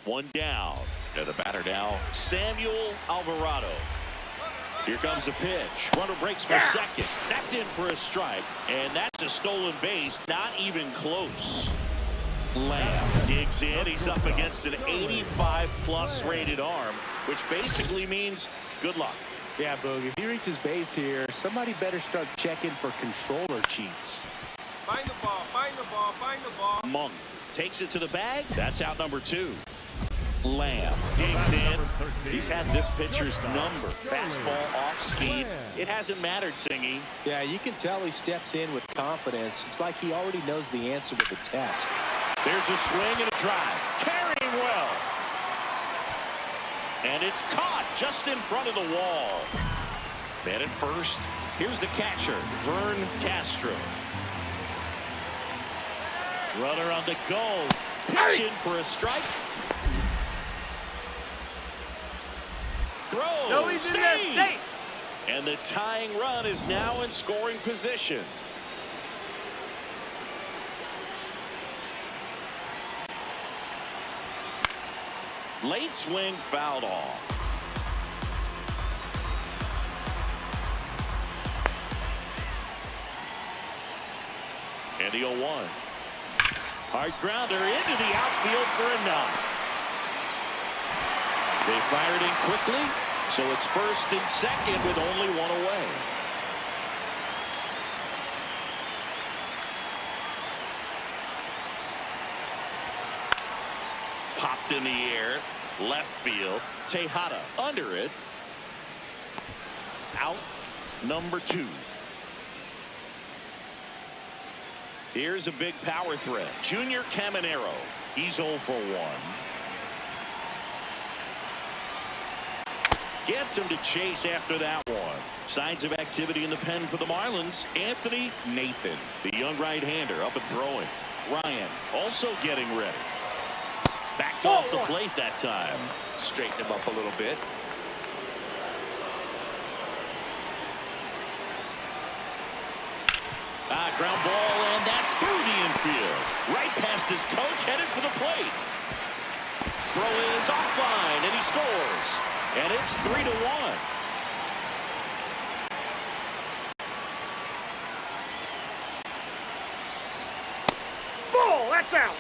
One down. To the batter now, Samuel Alvarado. Here comes the pitch. Runner breaks for second. That's in for a strike. And that's a stolen base. Not even close. Lamb digs in. He's up against an 85-plus rated arm, which basically means good luck. Yeah, Boog, if he reaches base here, somebody better start checking for controller cheats. Find the ball, find the ball, find the ball. Monk takes it to the bag. That's out number 2. Lamb digs in. He's had this pitcher's number. Fastball off speed. It hasn't mattered, Singy. Yeah, you can tell he steps in with confidence. It's like he already knows the answer to the test. There's a swing and a drive. Carrying well. And it's caught just in front of the wall. Man at first. Here's the catcher, Vern Castro. Runner on the go. Pitch in for a strike. Throw. No, he's in there. Safe. And the tying run is now in scoring position. Late swing fouled off. And the 0-1. Hard grounder into the outfield for a knock. They fired in quickly, so it's first and second with only one away. Popped in the air, left field. Tejada under it. Out number 2. Here's a big power threat. Junior Caminero. He's 0 for 1. Gets him to chase after that one. Signs of activity in the pen for the Marlins. Anthony Nathan, the young right-hander, up and throwing. Ryan also getting ready. Backed off the plate that time. Straighten him up a little bit. Ground ball, and that's through the infield. Right past his coach, headed for the plate. Throw is offline, and he scores. And it's 3-1. Ball, that's out.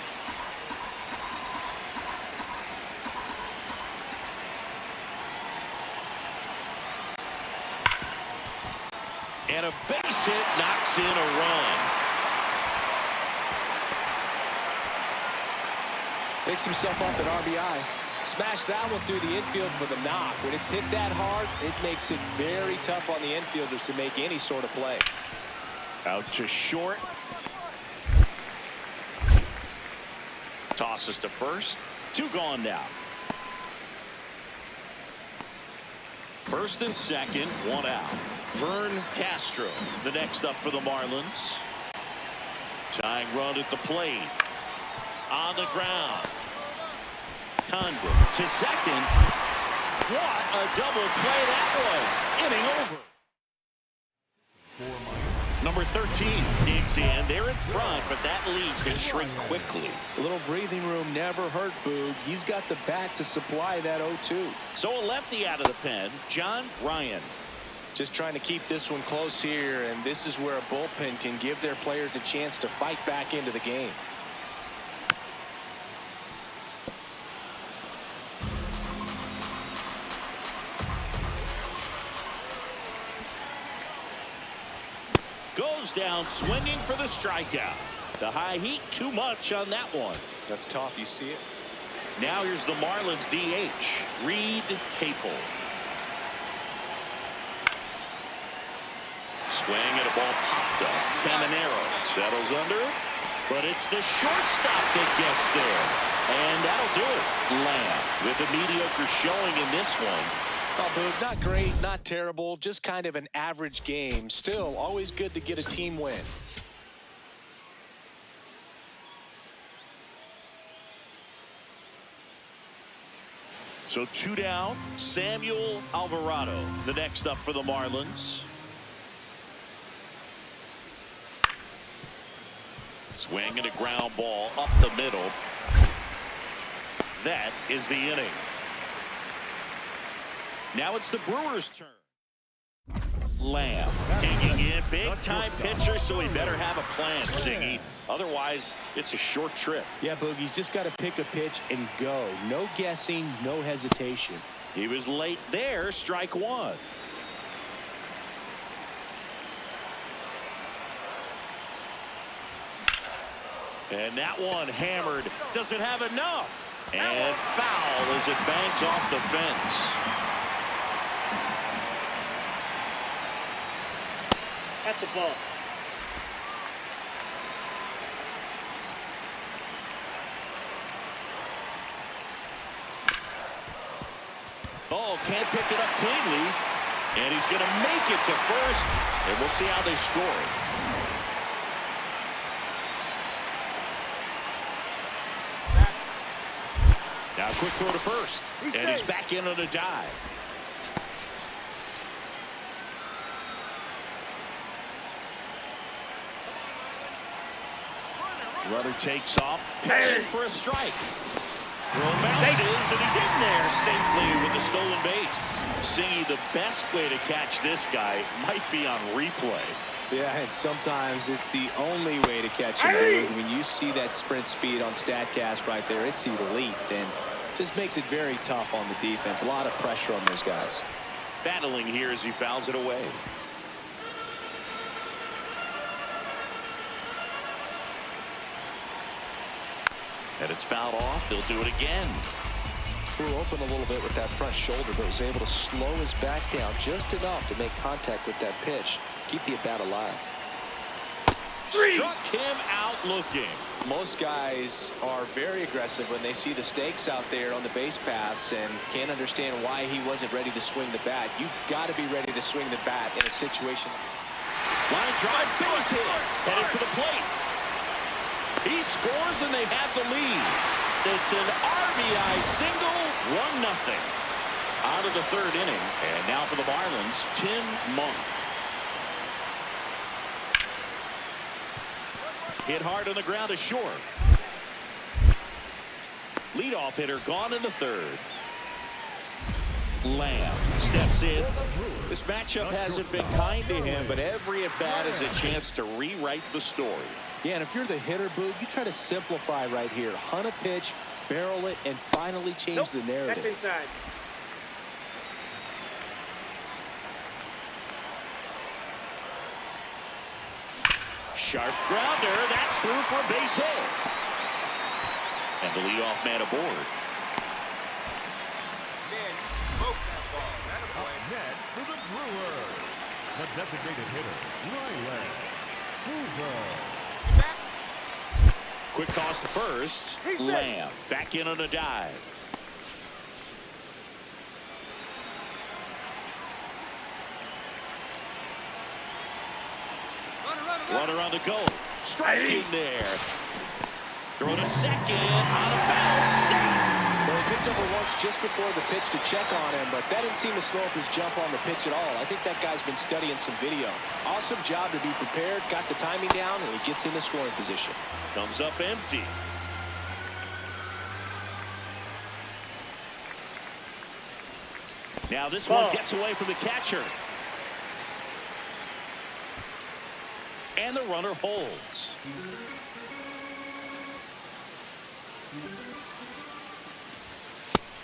And a base hit knocks in a run. Picks himself up at RBI. Smash that one through the infield for the knock. When it's hit that hard, it makes it very tough on the infielders to make any sort of play. Out to short. Tosses to first. 2 gone now. First and second, 1 out. Vern Castro, the next up for the Marlins. Tying run at the plate. On the ground. Condon to second. What a double play that was. Inning over. Number 13 digs in. They're in front, but that lead can shrink quickly. A little breathing room never hurt Boog. He's got the bat to supply that 0-2. So a lefty out of the pen, John Ryan. Just trying to keep this one close here, and this is where a bullpen can give their players a chance to fight back into the game. Goes down swinging for the strikeout. The high heat, too much on that one. That's tough. You see it. Now here's the Marlins DH, Reed Capel. Swing and a ball popped up. Caminero settles under it, but it's the shortstop that gets there. And that'll do it. Lamb with a mediocre showing in this one. Oh, Boog, not great, not terrible, just kind of an average game. Still, always good to get a team win. So 2 down, Samuel Alvarado, the next up for the Marlins. Swing and a ground ball up the middle. That is the inning. Now it's the Brewers' turn. Lamb digging in, big-time pitcher, so he better have a plan, Siggy. Otherwise, it's a short trip. Yeah, Boogie's just got to pick a pitch and go. No guessing, no hesitation. He was late there, strike one. And that one hammered. Does it have enough? And foul as it bangs off the fence. That's a ball. Oh, can't pick it up cleanly. And he's going to make it to first. And we'll see how they score. Now quick throw to first. And he's back in on a dive. Runner takes off, pitching for a strike. Throw bounces, and he's in there safely with the stolen base. Singy, the best way to catch this guy might be on replay. Yeah, and sometimes it's the only way to catch him. When you see that sprint speed on StatCast right there, it's elite, and just makes it very tough on the defense. A lot of pressure on those guys. Battling here as he fouls it away. And it's fouled off. They'll do it again. Threw open a little bit with that front shoulder, but was able to slow his back down just enough to make contact with that pitch. Keep the at-bat alive. Struck him out looking. Most guys are very aggressive when they see the stakes out there on the base paths and can't understand why he wasn't ready to swing the bat. You've got to be ready to swing the bat in a situation. Line drive, base hit. Headed for the plate. He scores and they have the lead. It's an RBI single, 1-0. Out of the third inning. And now for the Marlins, Tim Monk. Hit hard on the ground to short. Leadoff hitter gone in the third. Lamb steps in. This matchup hasn't been kind to him, but every at-bat is a chance to rewrite the story. Yeah, and if you're the hitter, Boog, you try to simplify right here. Hunt a pitch, barrel it, and finally change the narrative. That's inside. Sharp grounder. That's through for a base hit. And the leadoff man aboard. Man, you smoked that ball. That a play. Net for the Brewers. The designated hitter, Ryland Hoover. Quick toss to first. Lamb back in on a dive. Runner on the go. Striking there. Throw to second. Out of bounds. Safe. Well, he picked over once just before the pitch to check on him, but that didn't seem to slow up his jump on the pitch at all. I think that guy's been studying some video. Awesome job to be prepared, got the timing down, and he gets in the scoring position. Comes up empty. Now this one gets away from the catcher. And the runner holds.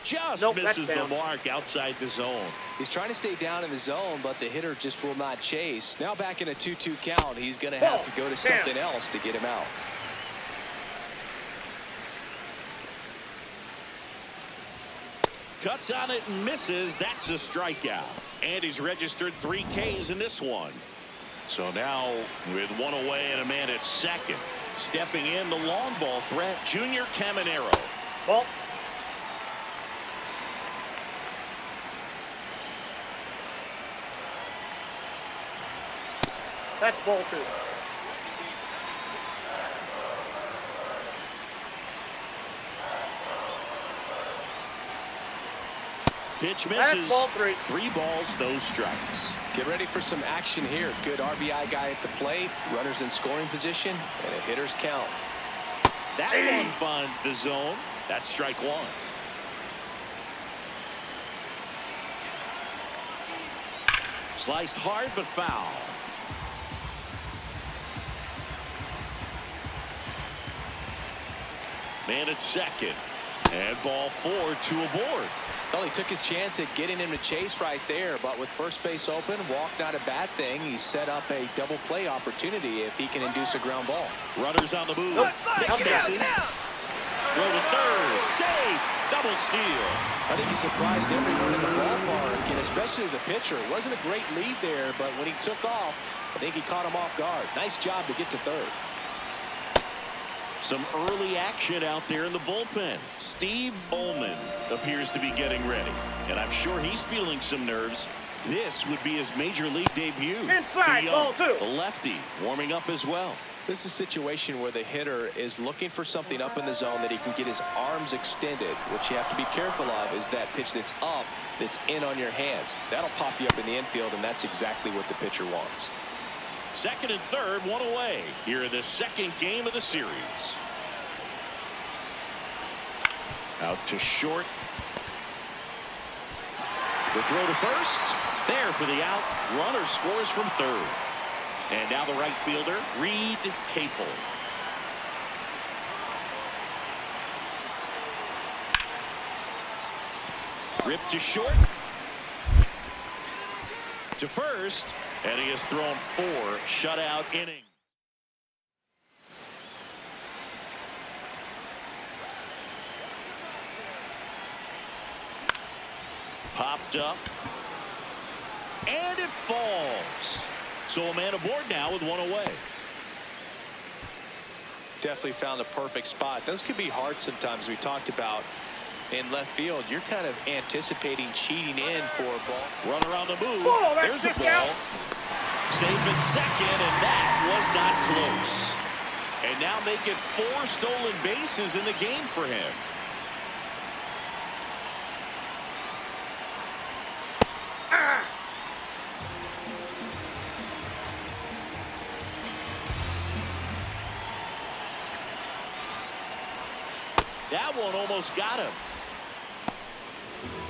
Just misses the mark outside the zone. He's trying to stay down in the zone, but the hitter just will not chase. Now back in a 2-2 count, he's going to have to go to something else to get him out. Cuts on it and misses. That's a strikeout. And he's registered 3 Ks in this one. So now with one away and a man at second. Stepping in the long ball threat, Junior Caminero. Ball. That's ball 2. Pitch misses. That's ball 3. 3 balls, no strikes. Get ready for some action here. Good RBI guy at the plate, runners in scoring position, and a hitter's count. That one finds the zone. That's strike 1. Sliced hard but foul. Man at second. And ball 4, 2 aboard. Well, he took his chance at getting him to chase right there, but with first base open, walk not a bad thing. He set up a double play opportunity if he can induce a ground ball. Runners on the move. Misses. Throw to third. Save. Double steal. I think he surprised everyone in the ballpark, and especially the pitcher. It wasn't a great lead there, but when he took off, I think he caught him off guard. Nice job to get to third. Some early action out there in the bullpen. Steve Bowman appears to be getting ready, and I'm sure he's feeling some nerves. This would be his major league debut. Inside, ball 2. A lefty warming up as well. This is a situation where the hitter is looking for something up in the zone that he can get his arms extended. What you have to be careful of is that pitch that's up, that's in on your hands. That'll pop you up in the infield, and that's exactly what the pitcher wants. Second and third, one away here in the second game of the series. Out to short. The throw to first. There for the out. Runner scores from third. And now the right fielder, Reed Capel. Ripped to short. To first. And he has thrown 4 shutout innings. Popped up. And it falls. So a man aboard now with 1 away. Definitely found the perfect spot. Those could be hard sometimes. We talked about in left field. You're kind of anticipating cheating in for a ball. Runner on the move. Ball, there's a ball. Safe in second, and that was not close. And now make it 4 stolen bases in the game for him. That one almost got him.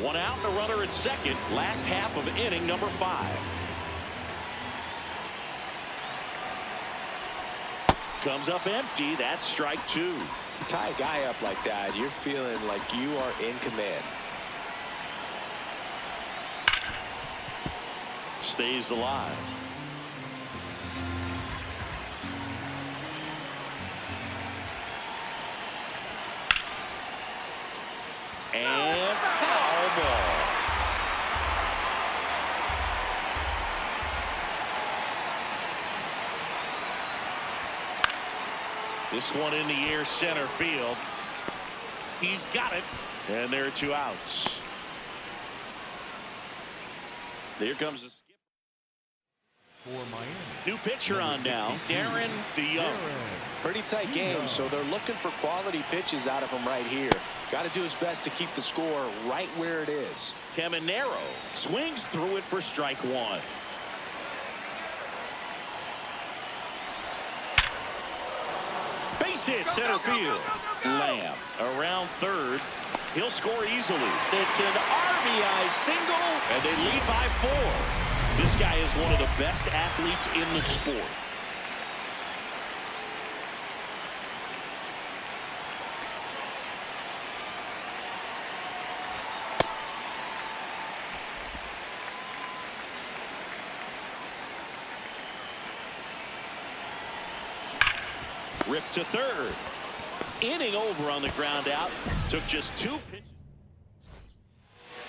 1 out and a runner at second. Last half of inning number 5. Comes up empty. That's strike 2. Tie a guy up like that, you're feeling like you are in command. Stays alive. And foul ball. This one in the air, center field. He's got it. And there are 2 outs. Here comes the skip. For Miami. New pitcher on now, Darren DeYoung. Pretty tight game, so they're looking for quality pitches out of him right here. Got to do his best to keep the score right where it is. Caminero swings through it for strike 1. Base hit, center field. Lamb around third. He'll score easily. It's an RBI single, and they lead by 4. This guy is one of the best athletes in the sport. Ripped to third. Inning over on the ground out. Took just 2 pitches.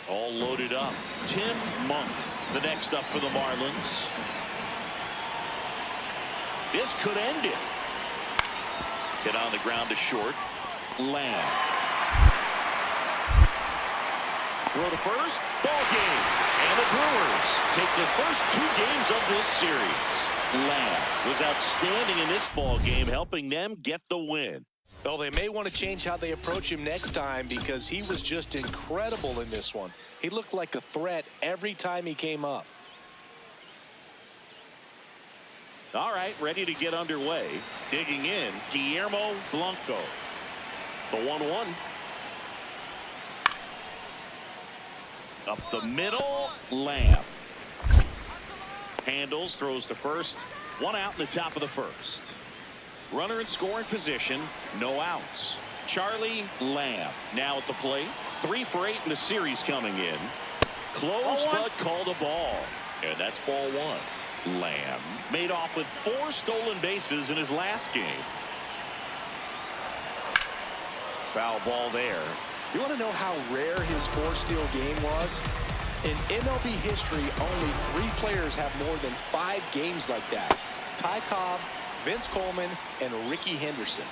All loaded up. Tim Monk, the next up for the Marlins. This could end it. Hit on the ground to short. Lamb. Throw to first. Ball game. And the Brewers take the first 2 games of this series. Lamb was outstanding in this ball game, helping them get the win. Well, they may want to change how they approach him next time because he was just incredible in this one. He looked like a threat every time he came up. All right, ready to get underway. Digging in, Guillermo Blanco. The 1-1. Up the middle, Lamb. Handles, throws to first. One out in the top of the first. Runner in scoring position. No outs. Charlie Lamb now at the plate. 3 for 8 in the series coming in. Close, but called a ball. And that's ball 1. Lamb made off with 4 stolen bases in his last game. Foul ball there. You want to know how rare his 4-steal game was? In MLB history, only 3 players have more than 5 games like that. Ty Cobb, Vince Coleman, and Ricky Henderson.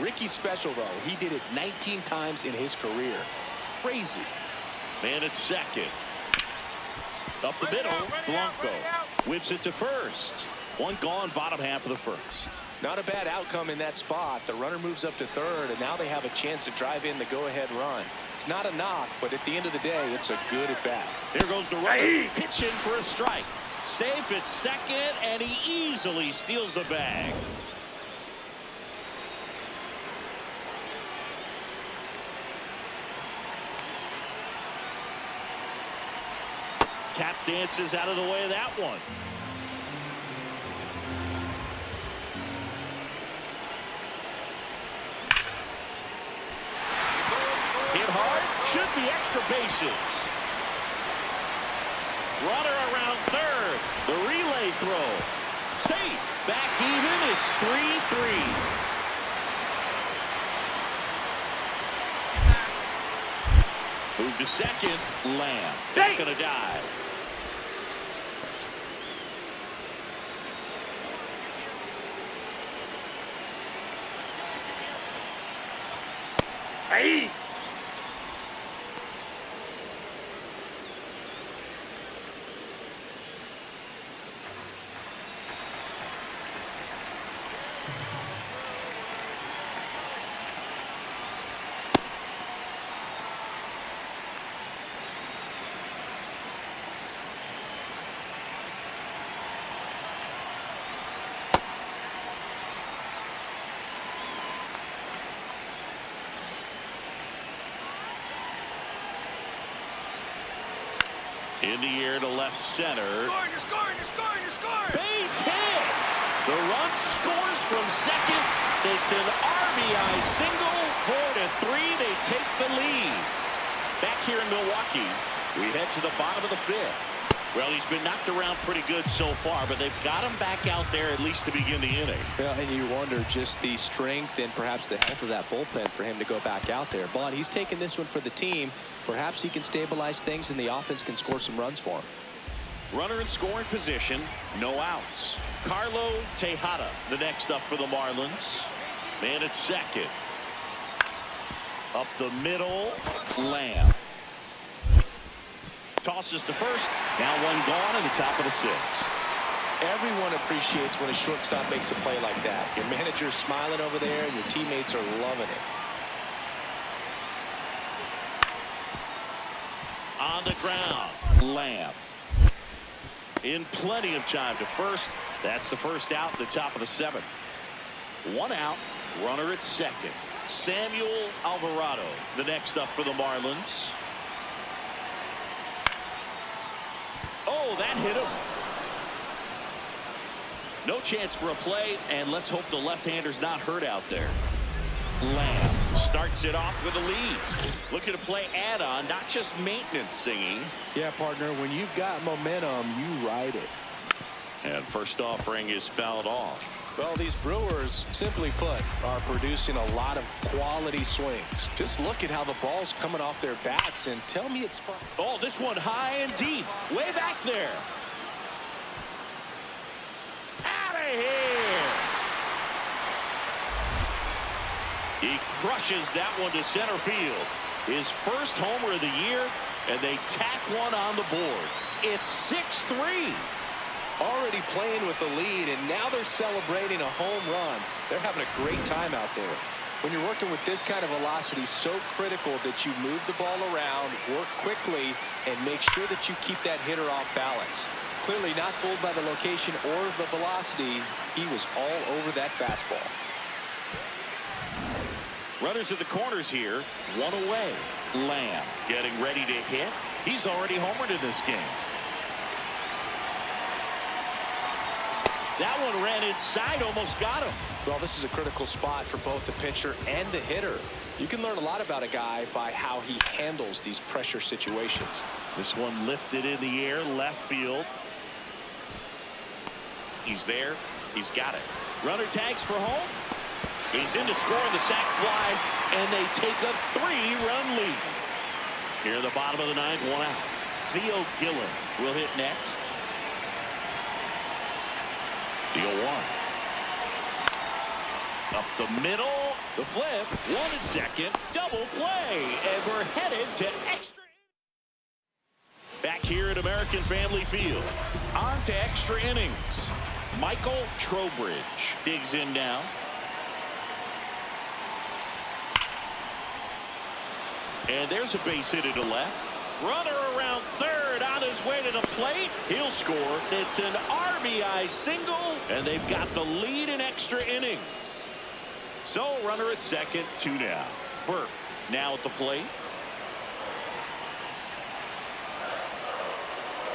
Ricky's special, though. He did it 19 times in his career. Crazy. Man at second. Up the middle, Blanco whips it to first. 1 gone, bottom half of the first. Not a bad outcome in that spot. The runner moves up to third, and now they have a chance to drive in the go-ahead run. It's not a knock, but at the end of the day, it's a good at-bat. There goes the runner. Pitch in for a strike. Safe at second, and he easily steals the bag. Tap dances out of the way of that one. Hit hard, should be extra bases. Runner around third. The relay throw. Safe. Back even. It's 3-3. Move to second. Lamb. Not gonna dive. Hey! In the air to left center. You're scoring! Base hit. The run scores from second. It's an RBI single. 4-3. They take the lead. Back here in Milwaukee, we head to the bottom of the 5th. Well, he's been knocked around pretty good so far, but they've got him back out there at least to begin the inning. Well, and you wonder just the strength and perhaps the health of that bullpen for him to go back out there. But he's taking this one for the team. Perhaps he can stabilize things and the offense can score some runs for him. Runner in scoring position, no outs. Carlo Tejada, the next up for the Marlins. Man at second. Up the middle, Lamb. Tosses to first. Now 1 gone in the top of the 6th. Everyone appreciates when a shortstop makes a play like that. Your manager's smiling over there and your teammates are loving it. On the ground, Lamb. In plenty of time to first. That's the first out at the top of the 7th. 1 out, runner at second. Samuel Alvarado, the next up for the Marlins. Oh, that hit him. No chance for a play, and let's hope the left-hander's not hurt out there. Lamb starts it off with a lead. Looking to play add-on, not just maintenance singing. Yeah, partner, when you've got momentum, you ride it. And first offering is fouled off. Well, these Brewers, simply put, are producing a lot of quality swings. Just look at how the ball's coming off their bats and tell me it's fun. Oh, this one high and deep. Way back there. Out of here. He crushes that one to center field. His first homer of the year, and they tack one on the board. It's 6-3. Already playing with the lead, and now they're celebrating a home run. They're having a great time out there. When you're working with this kind of velocity, so critical that you move the ball around, work quickly, and make sure that you keep that hitter off balance. Clearly not fooled by the location or the velocity. He was all over that fastball. Runners at the corners here. 1 away. Lamb getting ready to hit. He's already homered in this game. That one ran inside, almost got him. Well, this is a critical spot for both the pitcher and the hitter. You can learn a lot about a guy by how he handles these pressure situations. This one lifted in the air, left field. He's there. He's got it. Runner tags for home. He's in to score on the sac fly, and they take a 3-run lead. Here at the bottom of the ninth, 1 out. Theo Gillen will hit next. The 0-1. Up the middle, the flip, 1 and second, double play, and we're headed to extra. Back here at American Family Field, on to extra innings. Michael Trowbridge digs in now. And there's a base hit to left. Runner around third on his way to the plate. He'll score. It's an RBI single, and they've got the lead in extra innings. So runner at second, 2 down. Burke now at the plate.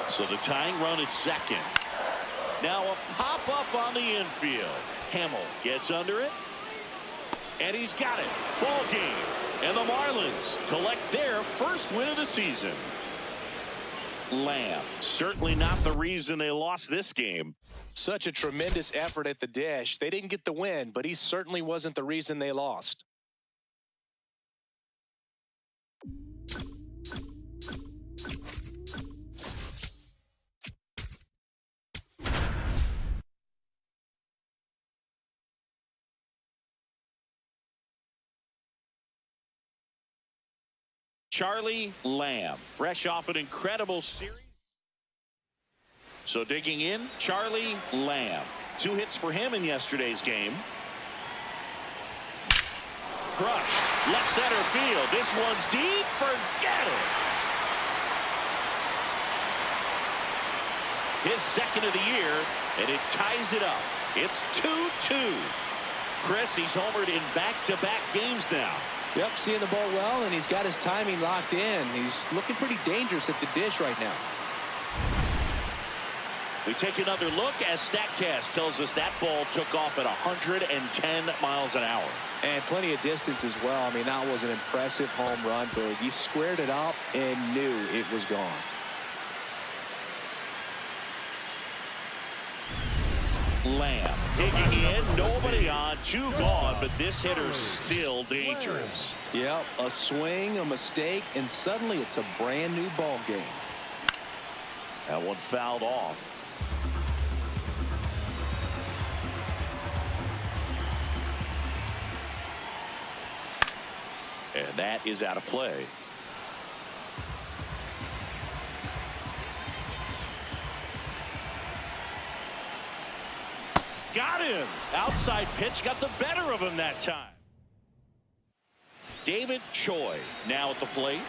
So the tying run at second. Now a pop up on the infield. Hamill gets under it. And he's got it. Ball game. And the Marlins collect their first win of the season. Lamb, certainly not the reason they lost this game. Such a tremendous effort at the dish. They didn't get the win, but he certainly wasn't the reason they lost. Charlie Lamb, fresh off an incredible series. So digging in, Charlie Lamb. 2 hits for him in yesterday's game. Crushed, left center field. This one's deep, forget it. His second of the year, and it ties it up. It's 2-2. Chris, he's homered in back-to-back games now. Yep, seeing the ball well, and he's got his timing locked in. He's looking pretty dangerous at the dish right now. We take another look as StatCast tells us that ball took off at 110 miles an hour. And plenty of distance as well. I mean, that was an impressive home run, but he squared it up and knew it was gone. Lamb digging in, nobody on, 2 gone, but this hitter's still dangerous. Yep, a swing, a mistake, and suddenly it's a brand new ball game. That one fouled off. And that is out of play. Got him. Outside pitch got the better of him that time. David Choi now at the plate.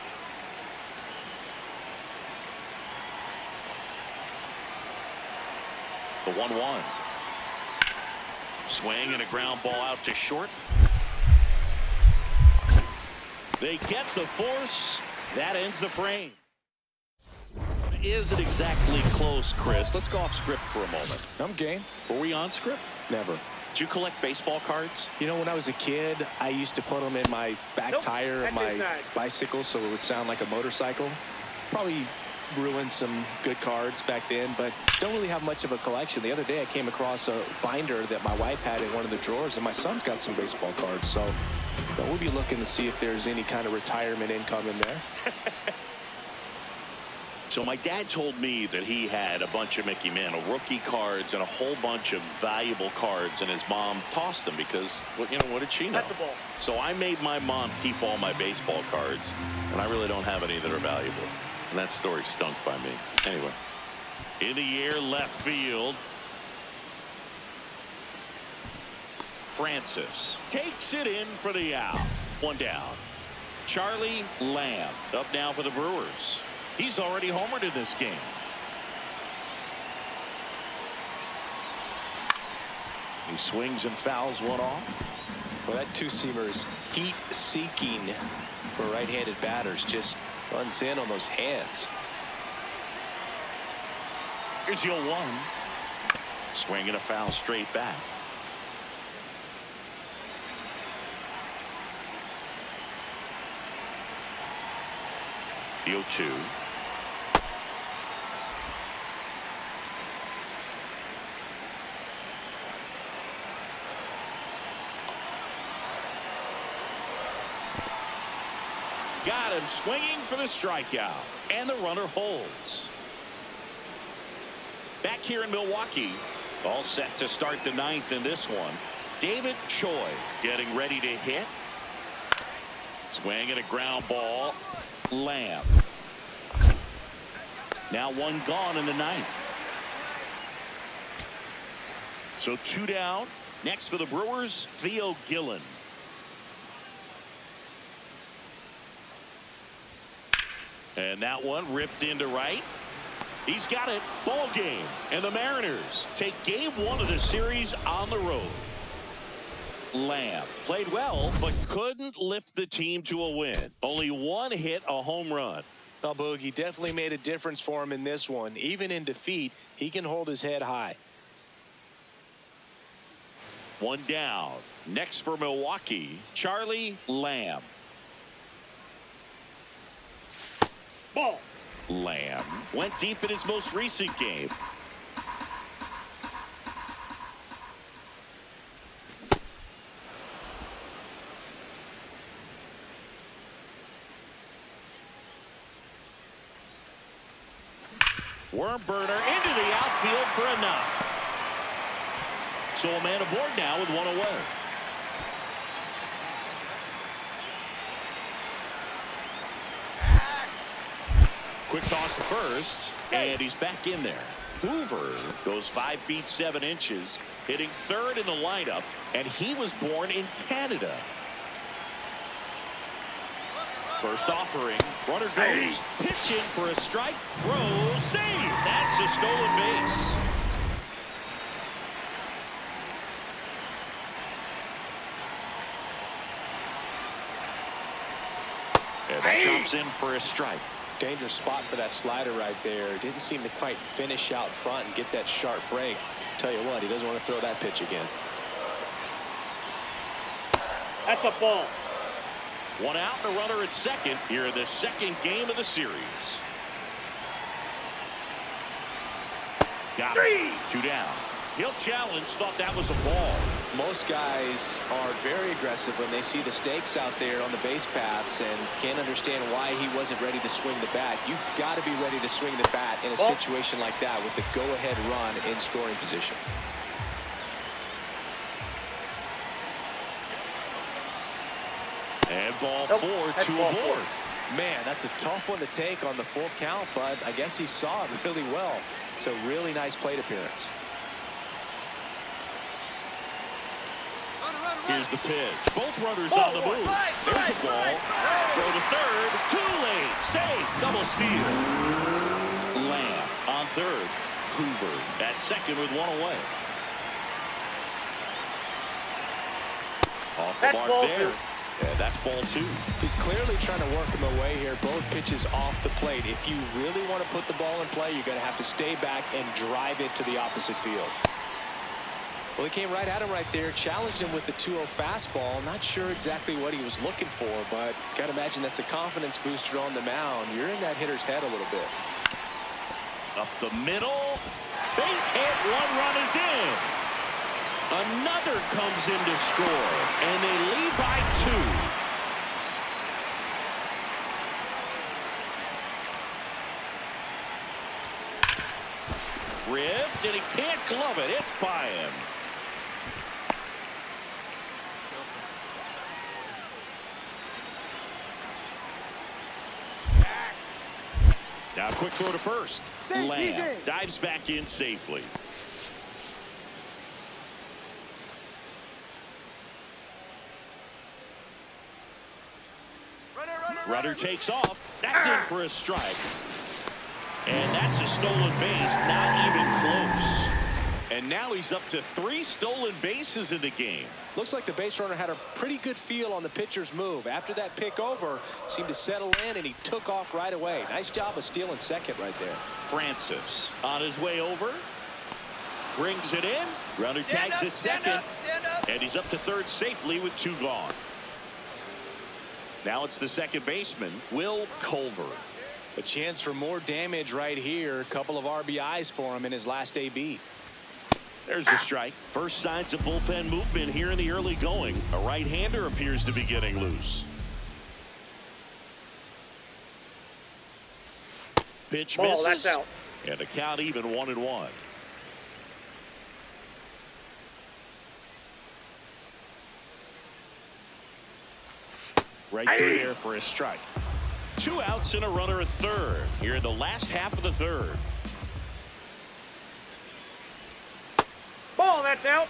The 1-1. Swing and a ground ball out to short. They get the force. That ends the frame. Isn't exactly close, Chris. Let's go off script for a moment. I'm game. Were we on script? Never. Did you collect baseball cards? You know, when I was a kid, I used to put them in my back tire of my bicycle so it would sound like a motorcycle. Probably ruined some good cards back then, but don't really have much of a collection. The other day I came across a binder that my wife had in one of the drawers, and my son's got some baseball cards, so we'll be looking to see if there's any kind of retirement income in there. So my dad told me that he had a bunch of Mickey Mantle rookie cards and a whole bunch of valuable cards, and his mom tossed them because, well, you know, what did she know? So I made my mom keep all my baseball cards, and I really don't have any that are valuable. And that story stunk by me. Anyway, in the air, left field. Francis takes it in for the out. 1 down. Charlie Lamb up now for the Brewers. He's already homered in this game. He swings and fouls one off. Well, that 2-seamer is heat-seeking for right-handed batters. Just runs in on those hands. Here's the 0-1. Swing and a foul straight back. The 0-2. Got him swinging for the strikeout. And the runner holds. Back here in Milwaukee. All set to start the ninth in this one. David Choi getting ready to hit. Swing and a ground ball. Lamb. Now one gone in the ninth. So 2 down. Next for the Brewers, Theo Gillen. And that one ripped into right. He's got it. Ball game. And the Mariners take game 1 of the series on the road. Lamb played well, but couldn't lift the team to a win. Only one hit, a home run. Well, Boogie definitely made a difference for him in this one. Even in defeat, he can hold his head high. 1 down. Next for Milwaukee, Charlie Lamb. Ball. Lamb went deep in his most recent game. Worm burner into the outfield for a knock. So a man aboard now with 1 away. Quick toss to first, and he's back in there. Hoover goes 5 feet 7 inches, hitting third in the lineup, and he was born in Canada. First offering, runner goes, pitch in for a strike, throw, save. That's a stolen base. And that chops in for a strike. Dangerous spot for that slider right there. Didn't seem to quite finish out front and get that sharp break. Tell you what, he doesn't want to throw that pitch again. That's a ball. 1 out and a runner at second here in the second game of the series. Got it. 2 down. He'll challenge, thought that was a ball. Most guys are very aggressive when they see the stakes out there on the base paths and can't understand why he wasn't ready to swing the bat. You've got to be ready to swing the bat in a situation like that with the go-ahead run in scoring position. And ball 4, 2 aboard. Man, that's a tough one to take on the full count, but I guess he saw it really well. It's a really nice plate appearance. Here's the pitch. Both runners on the move. There's the ball. Throw to third. Too late. Safe. Double steal. Lamb on third. Hoover at second with 1 away. Off the mark there. And that's ball 2. He's clearly trying to work him away here. Both pitches off the plate. If you really want to put the ball in play, you're going to have to stay back and drive it to the opposite field. Well, he came right at him right there, challenged him with the 2-0 fastball. Not sure exactly what he was looking for, but got to imagine that's a confidence booster on the mound. You're in that hitter's head a little bit. Up the middle. Base hit. 1 run is in. Another comes in to score, and they lead by 2. Ripped, and he can't glove it. It's by him. Now quick throw to first. Lamb dives back in safely. Runner takes off. That's in for a strike. And that's a stolen base, not even close. And now he's up to 3 stolen bases in the game. Looks like the base runner had a pretty good feel on the pitcher's move. After that pick over, seemed to settle in, and he took off right away. Nice job of stealing second right there. Francis on his way over. brings it in. Runner tags at second. And he's up to third safely with 2 gone. Now it's the second baseman, Will Culver. A chance for more damage right here. A couple of RBIs for him in his last AB. There's the strike. First signs of bullpen movement here in the early going. A right-hander appears to be getting loose. Pitch Ball, misses. that's out. And the count even 1-1. Right through there for a strike. 2 outs and a runner at third here in the last half of the third. Ball, that's out.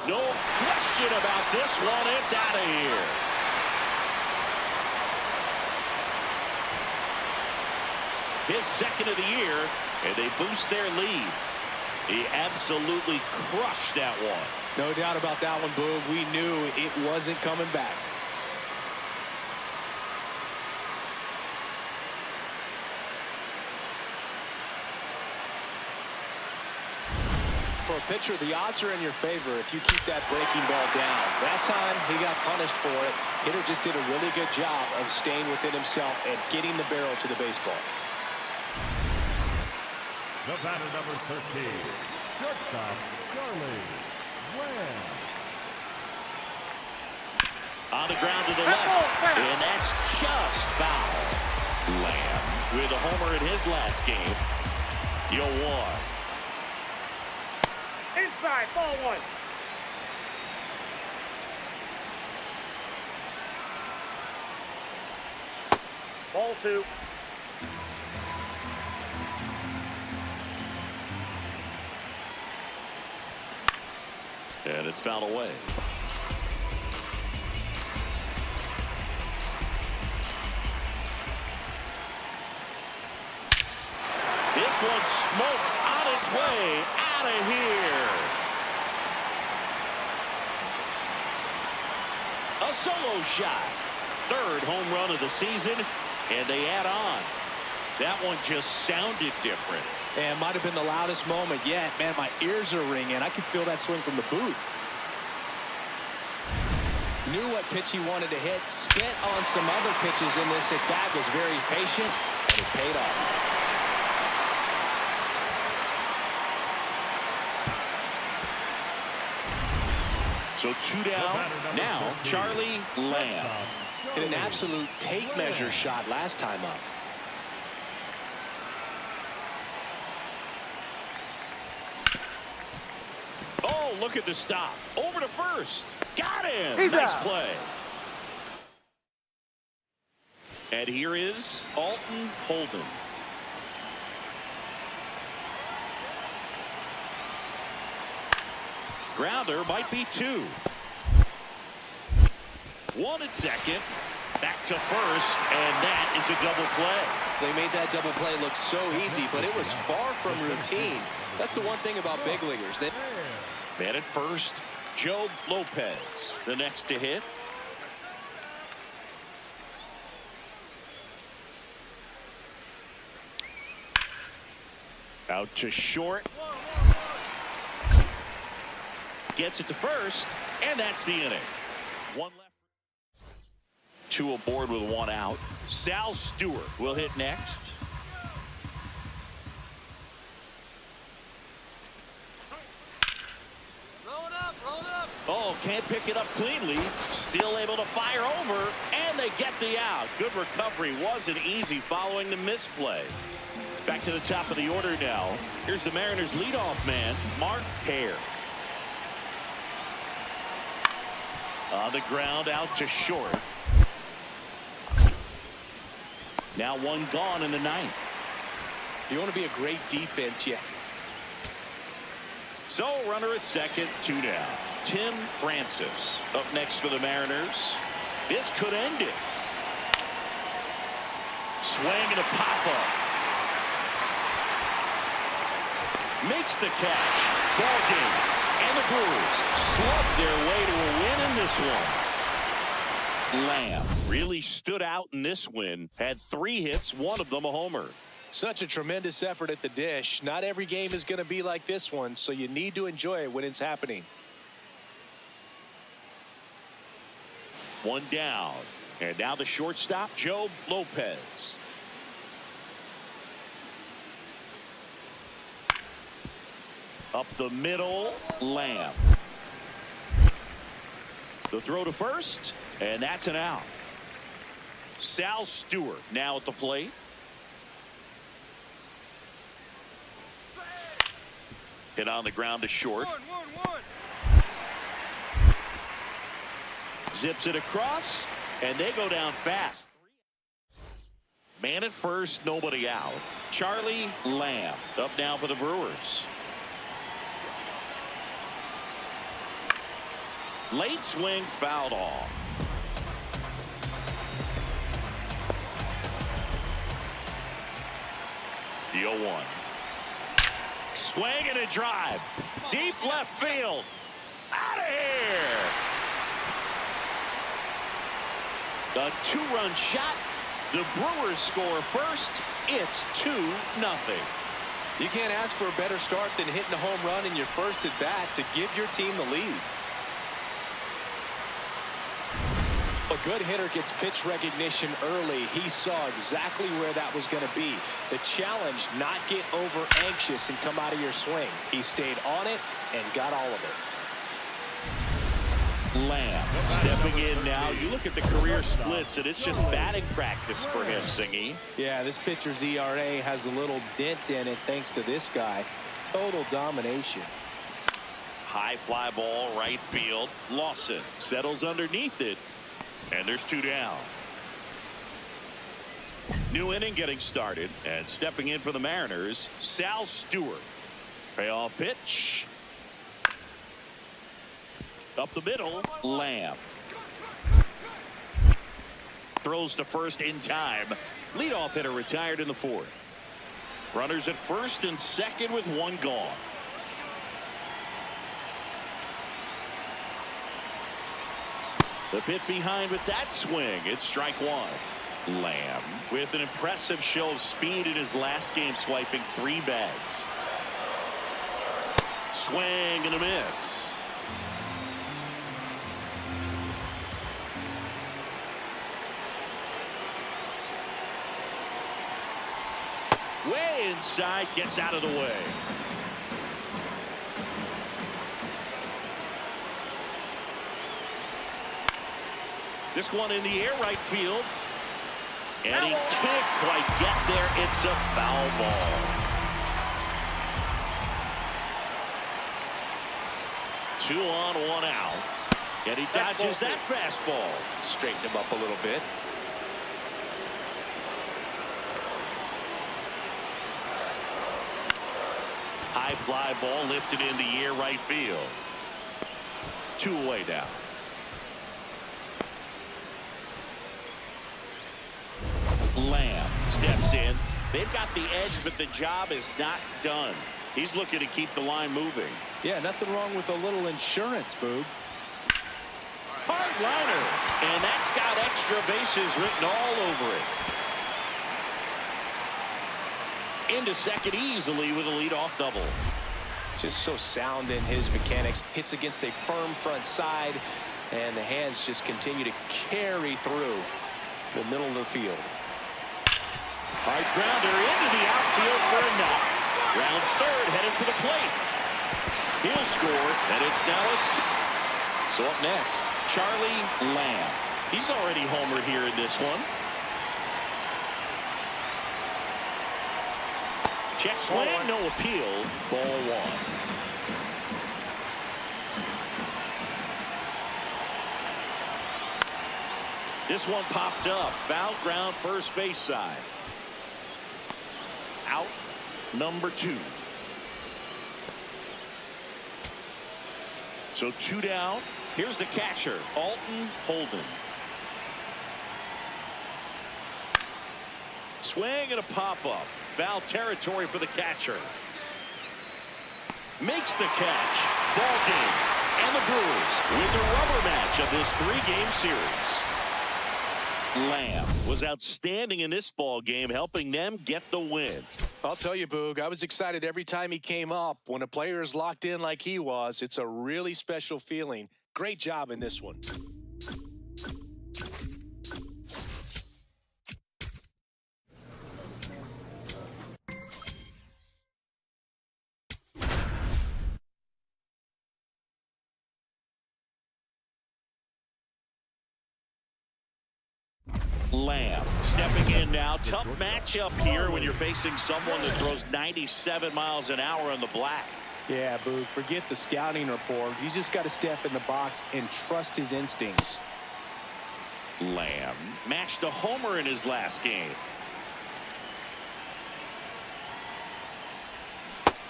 No question about this one. It's out of here. His second of the year, and they boost their lead. He absolutely crushed that one. No doubt about that one, Boog. We knew it wasn't coming back. For a pitcher, the odds are in your favor if you keep that breaking ball down. That time, he got punished for it. Hitter just did a really good job of staying within himself and getting the barrel to the baseball. The batter, number 13, shortstop, Charlie Lamb. On the ground to the left, and that's just foul. Lamb with a homer in his last game. You'll one. Inside, ball 1. Ball 2. And it's fouled away. This one smoked on its way out of here. A solo shot. Third home run of the season, and they add on. That one just sounded different. And might have been the loudest moment yet. Man, my ears are ringing. I could feel that swing from the booth. Knew what pitch he wanted to hit. Spent on some other pitches in this at bat. Was very patient, and it paid off. So 2 down. Now Charlie Lamb. Hit an absolute tape measure shot last time up. Oh, look at the stop. Over to first. Got him. He's nice out. play. And here is Alton Holden. Grounder might be 2. 1 at second. Back to first, and that is a double play. They made that double play look so easy, but it was far from routine. That's the one thing about big leaguers. Man at first, Joe Lopez, the next to hit. Out to short. Gets it to first, and that's the inning. 1 left. 2 aboard with 1 out. Sal Stewart will hit next. Oh, can't pick it up cleanly. Still able to fire over, and they get the out. Good recovery. Wasn't easy following the misplay. Back to the top of the order now. Here's the Mariners' leadoff man, Mark Hare. On the ground, out to short. Now 1 gone in the 9th. If you want to be a great defense, yeah. So runner at second, 2 down. Tim Francis up next for the Mariners. This could end it. Swing and a pop-up. Makes the catch. Ball game. And the Brewers slug their way to a win in this one. Lamb really stood out in this win. Had 3 hits, one of them a homer. Such a tremendous effort at the dish. Not every game is going to be like this one, so you need to enjoy it when it's happening. 1 down. And now the shortstop, Joe Lopez. Up the middle, Lamb. The throw to first, and that's an out. Sal Stewart now at the plate. Hit on the ground to short. Zips it across, and they go down fast. Man at first, nobody out. Charlie Lamb up now for the Brewers. Late swing fouled off. The 0-1. Swing and a drive. Deep left field. Out of here. A 2-run shot. The Brewers score first. It's 2-0. You can't ask for a better start than hitting a home run in your first at bat to give your team the lead. A good hitter gets pitch recognition early. He saw exactly where that was going to be. The challenge, not get over anxious and come out of your swing. He stayed on it and got all of it. Lamb stepping in now. You look at the career splits, and it's just batting practice for him, Singy. Yeah, this pitcher's ERA has a little dent in it thanks to this guy. Total domination. High fly ball, right field. Lawson settles underneath it. And there's 2 down. New inning getting started, and stepping in for the Mariners, Sal Stewart. Payoff pitch. Up the middle, Lamb. Throws to first in time. Leadoff hitter retired in the 4th. Runners at first and second with 1 gone. The pit behind with that swing. It's strike 1. Lamb with an impressive show of speed in his last game, swiping 3 bags. Swing and a miss. Way inside, gets out of the way. This one in the air, right field. And he can't quite get there. It's a foul ball. 2 on, 1 out. And he dodges that fastball. Straighten him up a little bit. High fly ball lifted in the air, right field. 2 away now. Lamb steps in. They've got the edge, but the job is not done. He's looking to keep the line moving. Yeah, nothing wrong with a little insurance, Boog. Hard liner, and that's got extra bases written all over it. Into second easily with a leadoff double. Just so sound in his mechanics. Hits against a firm front side, and the hands just continue to carry through the middle of the field. Hard grounder into the outfield for a knock. Rounds third, headed for the plate. He'll score, and it's now a... So up next, Charlie Lamb. He's already homered here in this one. Check swing, no appeal. Ball 1. This one popped up. Foul ground, first base side. Out number 2. So 2 down. Here's the catcher, Alton Holden. Swing and a pop-up. Foul territory for the catcher. Makes the catch. Ball game. And the Brewers win the rubber match of this 3-game series. Lamb was outstanding in this ball game, helping them get the win. I'll tell you, Boog, I was excited every time he came up. When a player is locked in like he was, it's a really special feeling. Great job in this one. Lamb stepping in now. Tough matchup here when you're facing someone that throws 97 miles an hour on the black. Yeah, Boog, forget the scouting report. He's just got to step in the box and trust his instincts. Lamb matched a homer in his last game.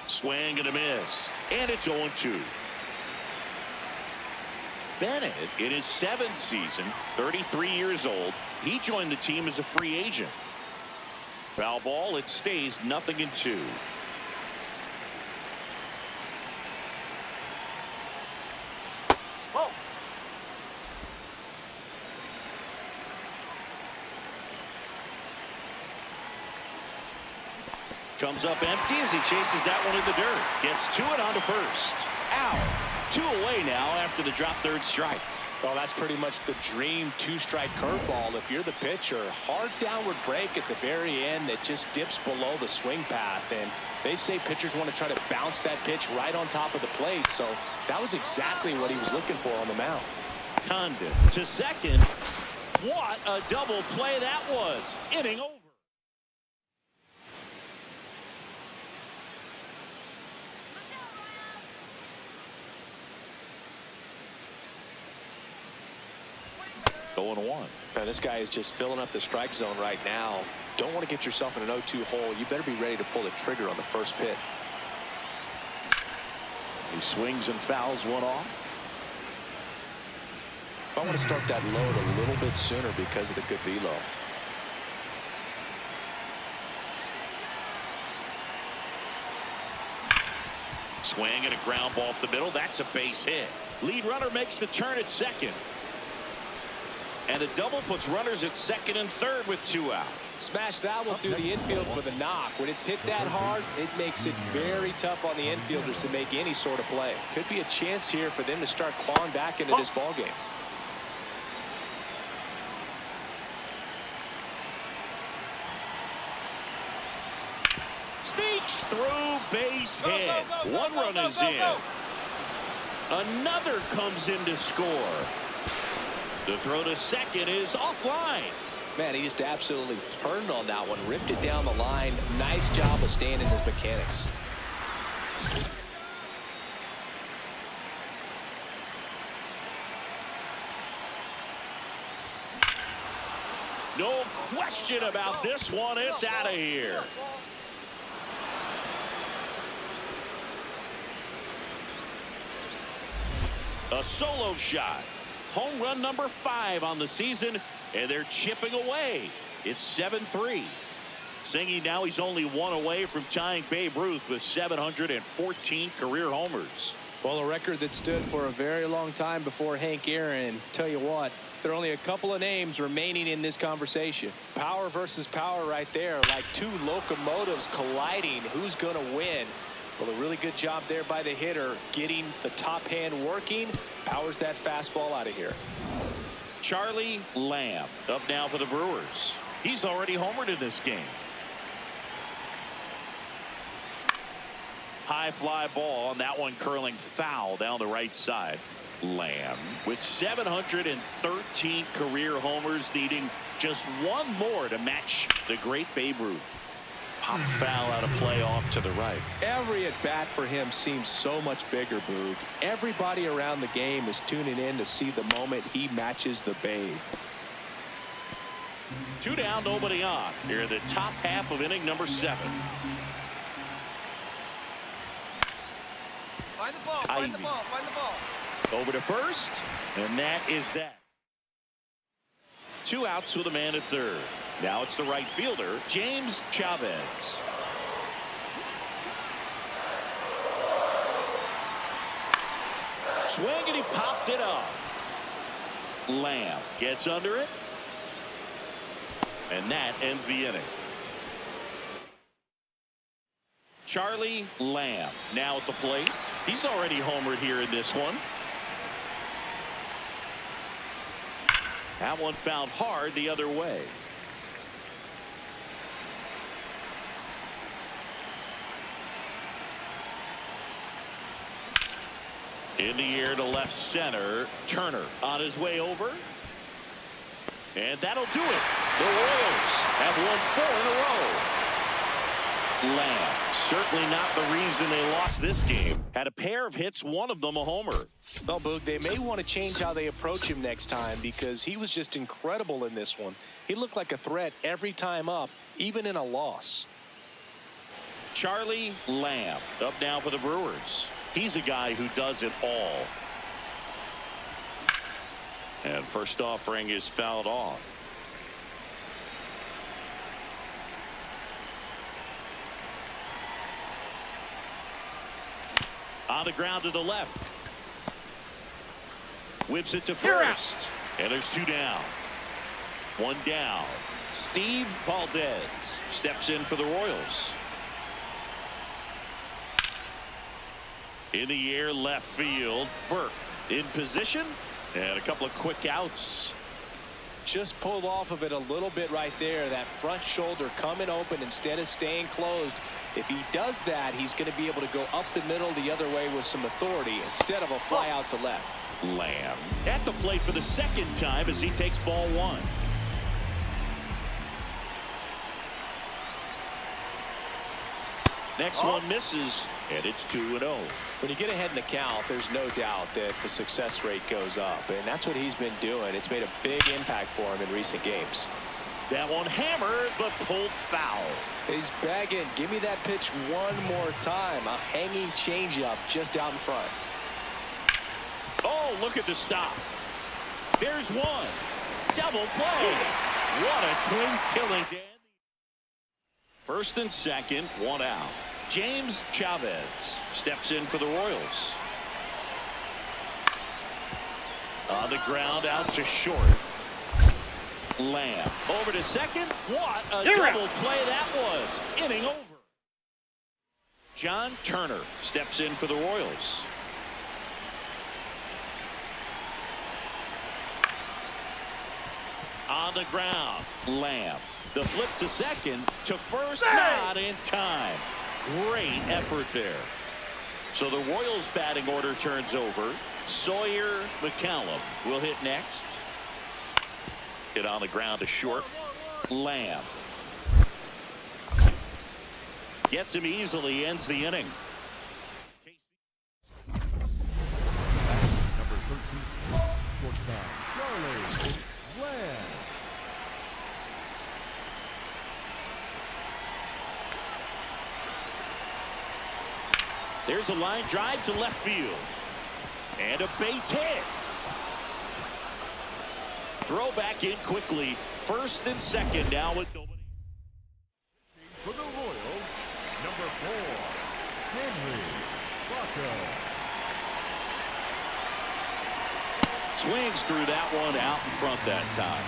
Swing and a miss. And it's 0-2. Bennett, in his 7th season, 33 years old, he joined the team as a free agent. Foul ball, it stays 0-2. Ball. Comes up empty as he chases that one in the dirt. Gets to it on to first. Out. 2 away now after the drop third strike. Well, that's pretty much the dream two-strike curveball. If you're the pitcher, hard downward break at the very end that just dips below the swing path. And they say pitchers want to try to bounce that pitch right on top of the plate. So that was exactly what he was looking for on the mound. Condon to second. What a double play that was. Inning over. Going 1. Now, this guy is just filling up the strike zone right now. Don't want to get yourself in an 0-2 hole. You better be ready to pull the trigger on the first pitch. He swings and fouls one off. I want to start that load a little bit sooner because of the good velo. Swing and a ground ball up the middle. That's a base hit. Lead runner makes the turn at second. And a double puts runners at second and third with 2 out. Smash that one through the infield for the knock. When it's hit that hard, it makes it very tough on the infielders to make any sort of play. Could be a chance here for them to start clawing back into this ball game. Sneaks through, base hit. One run is in. Another comes in to score. The throw to second is offline. Man, he just absolutely turned on that one, ripped it down the line. Nice job of staying in his mechanics. No question about this one. It's out of here. A solo shot. Home run number 5 on the season, and they're chipping away. It's 7-3. Singing now he's only 1 away from tying Babe Ruth with 714 career homers. Well, a record that stood for a very long time before Hank Aaron. Tell you what, there are only a couple of names remaining in this conversation. Power versus power right there, like 2 locomotives colliding. Who's going to win? Well, a really good job there by the hitter, getting the top hand working. Powers that fastball out of here. Charlie Lamb up now for the Brewers. He's already homered in this game. High fly ball, and that one curling foul down the right side. Lamb with 713 career homers, needing just 1 more to match the great Babe Ruth. Pop foul out of play off to the right. Every at-bat for him seems so much bigger, Boog. Everybody around the game is tuning in to see the moment he matches the Babe. 2 down, nobody on. Here in the top half of inning number 7. Find the ball, find the ball, find the ball. Over to first, and that is that. 2 outs with a man at third. Now it's the right fielder, James Chavez. Swing, and he popped it up. Lamb gets under it. And that ends the inning. Charlie Lamb now at the plate. He's already homered here in this one. That one fouled hard the other way. In the air to left center. Turner on his way over. And that'll do it. The Royals have won 4 in a row. Lamb, certainly not the reason they lost this game. Had a pair of hits, one of them a homer. Well, Boog, they may want to change how they approach him next time because he was just incredible in this one. He looked like a threat every time up, even in a loss. Charlie Lamb up now for the Brewers. He's a guy who does it all. And first offering is fouled off. On the ground to the left. Whips it to first. And there's 2 down. 1 down. Steve Valdez steps in for the Royals. In the air left field. Burke in position. And a couple of quick outs. Just pulled off of it a little bit right there. That front shoulder coming open instead of staying closed. If he does that, he's going to be able to go up the middle the other way with some authority instead of a fly out to left. Lamb at the plate for the second time as he takes ball 1. Next one misses, and it's 2-0. When you get ahead in the count, there's no doubt that the success rate goes up, and that's what he's been doing. It's made a big impact for him in recent games. That one hammered, but pulled foul. He's begging, give me that pitch one more time. A hanging changeup just out in front. Oh, look at the stop. There's one. Double play. What a twin killing, Dan. First and second, 1 out. James Chavez steps in for the Royals. On the ground out to short. Lamb over to second. What a double play that was. Inning over. John Turner steps in for the Royals. On the ground. Lamb. The flip to second, to first, not in time. Great effort there. So the Royals batting order turns over. Sawyer McCallum will hit next. Hit on the ground to short. Lamb gets him easily, ends the inning. Number 13, shortstop, Charlie Lamb. There's a line drive to left field. And a base hit. Throw back in quickly. First and second now with nobody. For the Royals, number 4, Henry Vaca. Swings through that one out in front that time.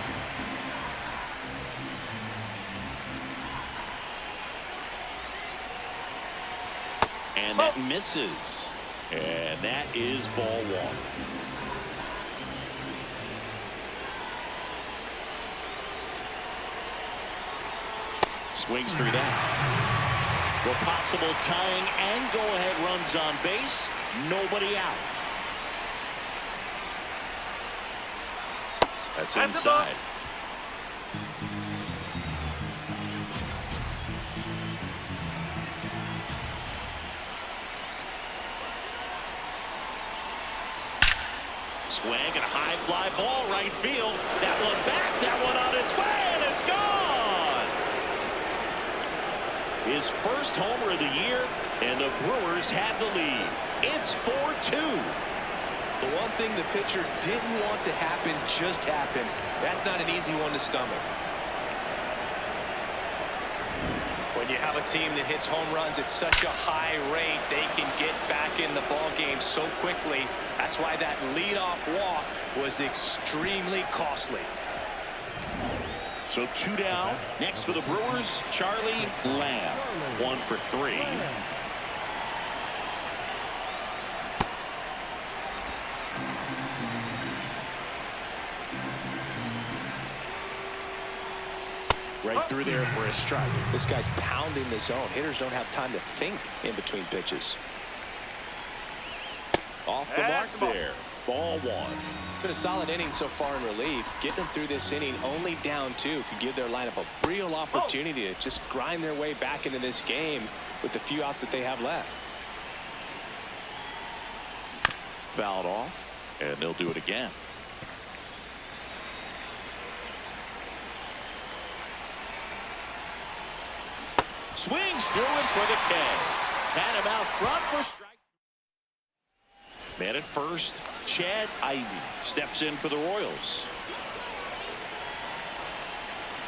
And that misses. And that is ball 1. Swings through that. The possible tying and go-ahead runs on base. Nobody out. That's inside. Swing and a high fly ball right field. That one back, that one on its way, and it's gone. His first homer of the year, and the Brewers have the lead. It's 4-2. The one thing the pitcher didn't want to happen just happened. That's not an easy one to stomach. When you have a team that hits home runs at such a high rate, they can get back in the ball game so quickly. That's why that leadoff walk was extremely costly. So 2 down. Next for the Brewers, Charlie Lamb. 1 for 3. Right through there for a strike. This guy's pounding the zone. Hitters don't have time to think in between pitches. Off the mark there. Ball 1. Been a solid inning so far in relief. Getting them through this inning only down 2 could give their lineup a real opportunity to just grind their way back into this game with the few outs that they have left. Fouled off, and they'll do it again. Swings through it for the K. Had him out front for strike. Man at first, Chad Ivy steps in for the Royals.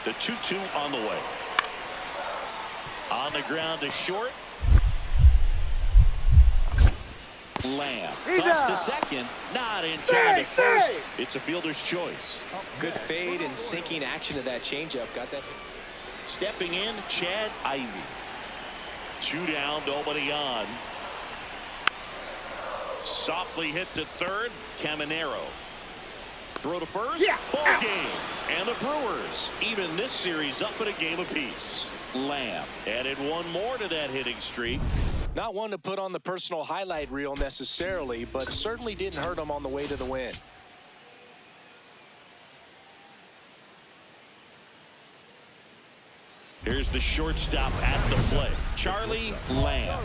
The 2-2 on the way. On the ground to short. Lamb toss to second, not in time to first. It's a fielder's choice. Good fade and sinking action of that changeup. Got that. Stepping in, Chad Ivy. 2 down, nobody on. Softly hit to third, Caminero. Throw to first, ball game. And the Brewers even this series up at a game apiece. Lamb added 1 more to that hitting streak. Not one to put on the personal highlight reel necessarily, but certainly didn't hurt him on the way to the win. Here's the shortstop at the plate, Charlie Lamb.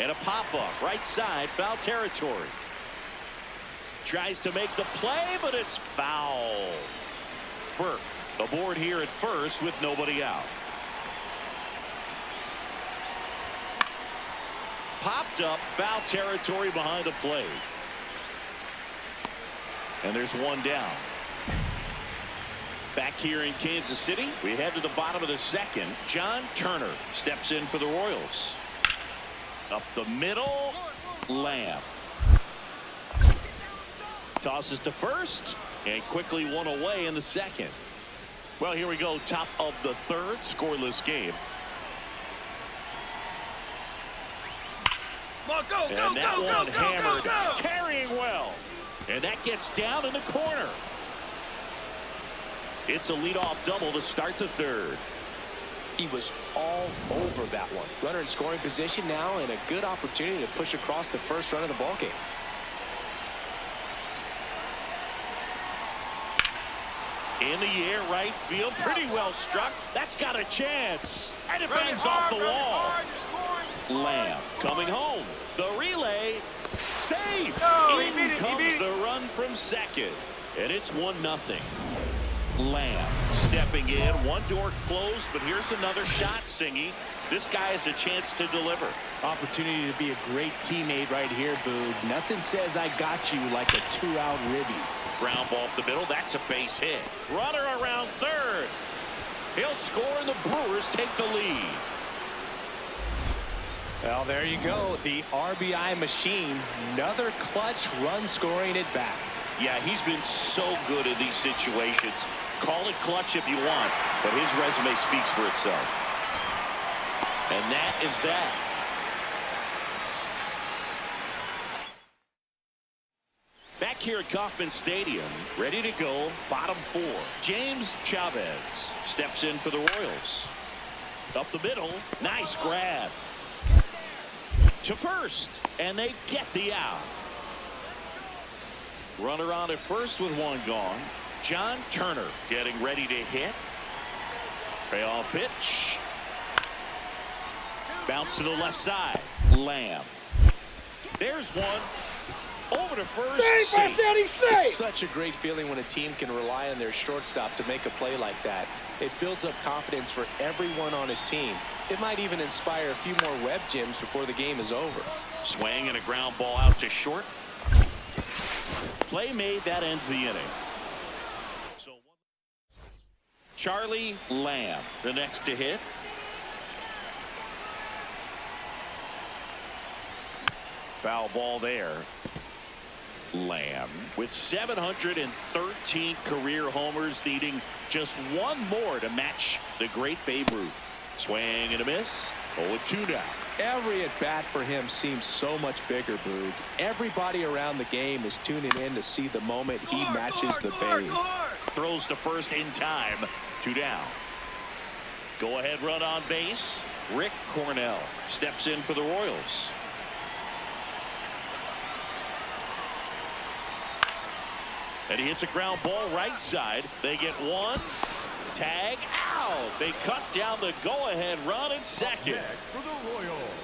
And a pop-up, right side, foul territory. Tries to make the play, but it's foul. Burke aboard here at first with nobody out. Popped up, foul territory behind the plate. And there's 1 down. Back here in Kansas City, we head to the bottom of the second. John Turner steps in for the Royals. Up the middle, Lamb. Tosses to first, and quickly 1 away in the second. Well, here we go, top of the third, scoreless game. Go, go, And that go, one go, hammered, go, go, go. carrying well. And that gets down in the corner. It's a leadoff double to start the third. He was all over that one. Runner in scoring position now, and a good opportunity to push across the first run of the ballgame. In the air, right field, pretty well struck. That's got a chance. And it bangs off the wall. Lamb coming home. The relay, safe. In comes the run from second. And it's 1-0. Lamb stepping in. 1 door closed, but here's another shot, Singy. This guy has a chance to deliver. Opportunity to be a great teammate right here, Boog. Nothing says I got you like a 2-out ribby. Ground ball up the middle. That's a base hit. Runner around third. He'll score, and the Brewers take the lead. Well, there you go. The RBI machine. Another clutch run scoring at bat. Yeah, he's been so good in these situations. Call it clutch if you want, but his resume speaks for itself. And that is that. Back here at Kauffman Stadium, ready to go, bottom 4. James Chavez steps in for the Royals. Up the middle, nice grab. To first, and they get the out. Runner on at first with 1 gone. John Turner getting ready to hit. Payoff pitch. Bounce to the left side. Lamb. There's one. Over to first. Safe. It's such a great feeling when a team can rely on their shortstop to make a play like that. It builds up confidence for everyone on his team. It might even inspire a few more web gyms before the game is over. Swing and a ground ball out to short. Play made, that ends the inning. So Charlie Lamb, the next to hit. Foul ball there. Lamb with 713 career homers, needing just one more to match the great Babe Ruth. Swing and a miss. 0-2 now. Every at bat for him seems so much bigger, Boog. Everybody around the game is tuning in to see the moment he matches the Babe. Throws to first in time. 2 down. Go ahead run on base. Rick Cornell steps in for the Royals. And he hits a ground ball right side. They get one. Tag out. They cut down the go-ahead run at second. For the Royals.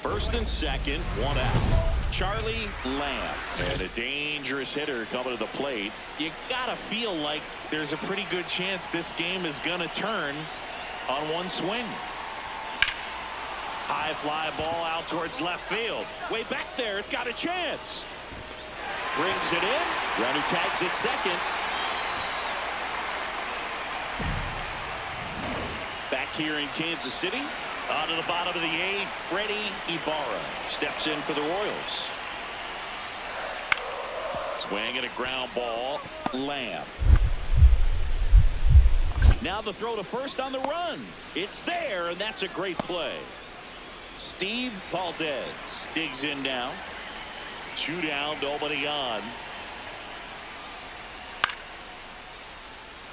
First and second, 1 out. Charlie Lamb. And a dangerous hitter coming to the plate. You gotta feel like there's a pretty good chance this game is gonna turn on one swing. High fly ball out towards left field. Way back there, it's got a chance. Brings it in. Runner tags it second. Back here in Kansas City. On to the bottom of the 8th, Freddie Ibarra steps in for the Royals. Swing and a ground ball. Lamb. Now the throw to first on the run. It's there, and that's a great play. Steve Valdez digs in now. 2 down, nobody on.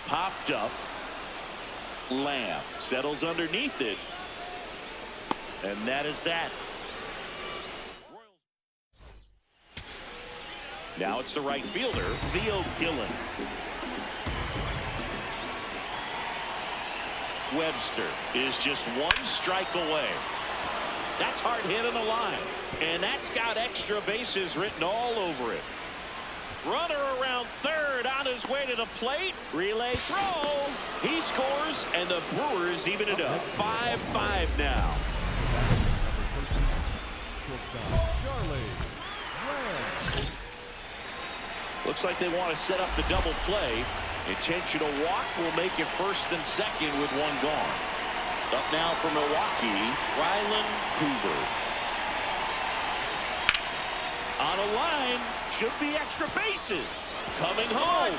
Popped up. Lamb settles underneath it. And that is that. Now it's the right fielder, Theo Gillen. Webster is just 1 strike away. That's hard hit on the line. And that's got extra bases written all over it. Runner around third on his way to the plate. Relay throw. He scores, and the Brewers even it up. 5-5 now. Charlie Lamb. Looks like they want to set up the double play. Intentional walk will make it first and second with 1 gone. Up now for Milwaukee, Rylan Hoover. On a line, should be extra bases. Coming home.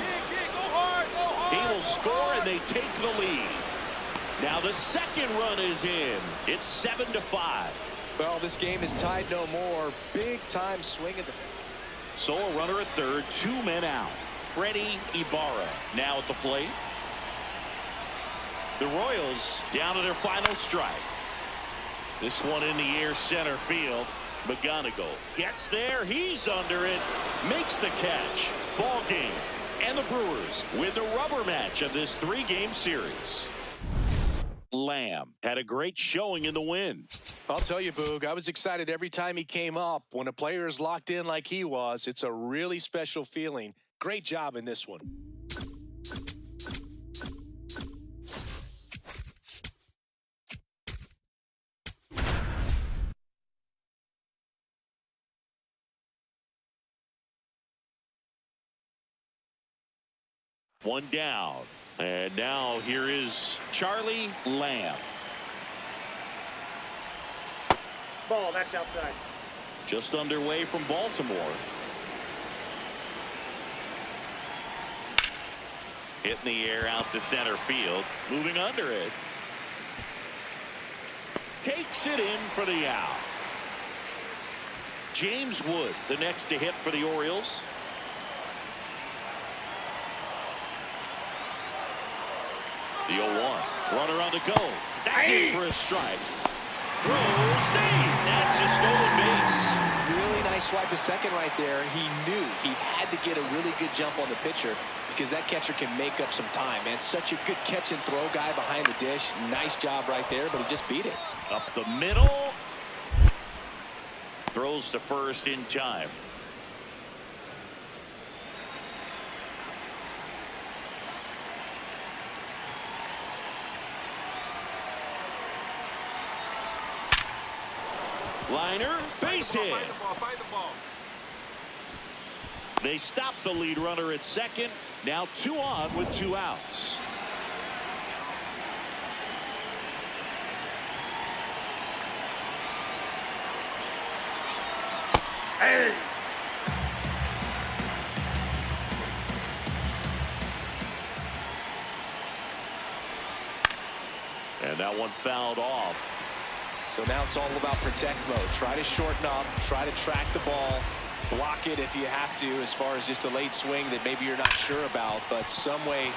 He will score, and they take the lead. Now the second run is in. It's 7-5. Well, this game is tied no more. Big time swing at the. So a runner at third, 2 men out. Freddie Ibarra now at the plate. The Royals down to their final strike. This one in the air center field. McGonigal gets there. He's under it. Makes the catch. Ball game. And the Brewers win the rubber match of this 3-game series. Lamb had a great showing in the win. I'll tell you, Boog, I was excited every time he came up. When a player is locked in like he was, it's a really special feeling. Great job in this one. One down. And now here is Charlie Lamb. Ball, that's outside. Just underway from Baltimore. Hit in the air out to center field. Moving under it. Takes it in for the out. James Wood, the next to hit for the Orioles. The 0-1. Runner on the go. That's it for a strike. Throw, save. That's a stolen base. Really nice swipe to second right there. He knew he had to get a really good jump on the pitcher because that catcher can make up some time, man. Such a good catch and throw guy behind the dish. Nice job right there, but he just beat it. Up the middle. Throws to first in time. Liner, base hit. Find the ball. They stop the lead runner at second. Now 2 on with 2 outs. Hey. And that one fouled off. So now it's all about protect mode. Try to shorten up, try to track the ball, block it if you have to, as far as just a late swing that maybe you're not sure about, but some way.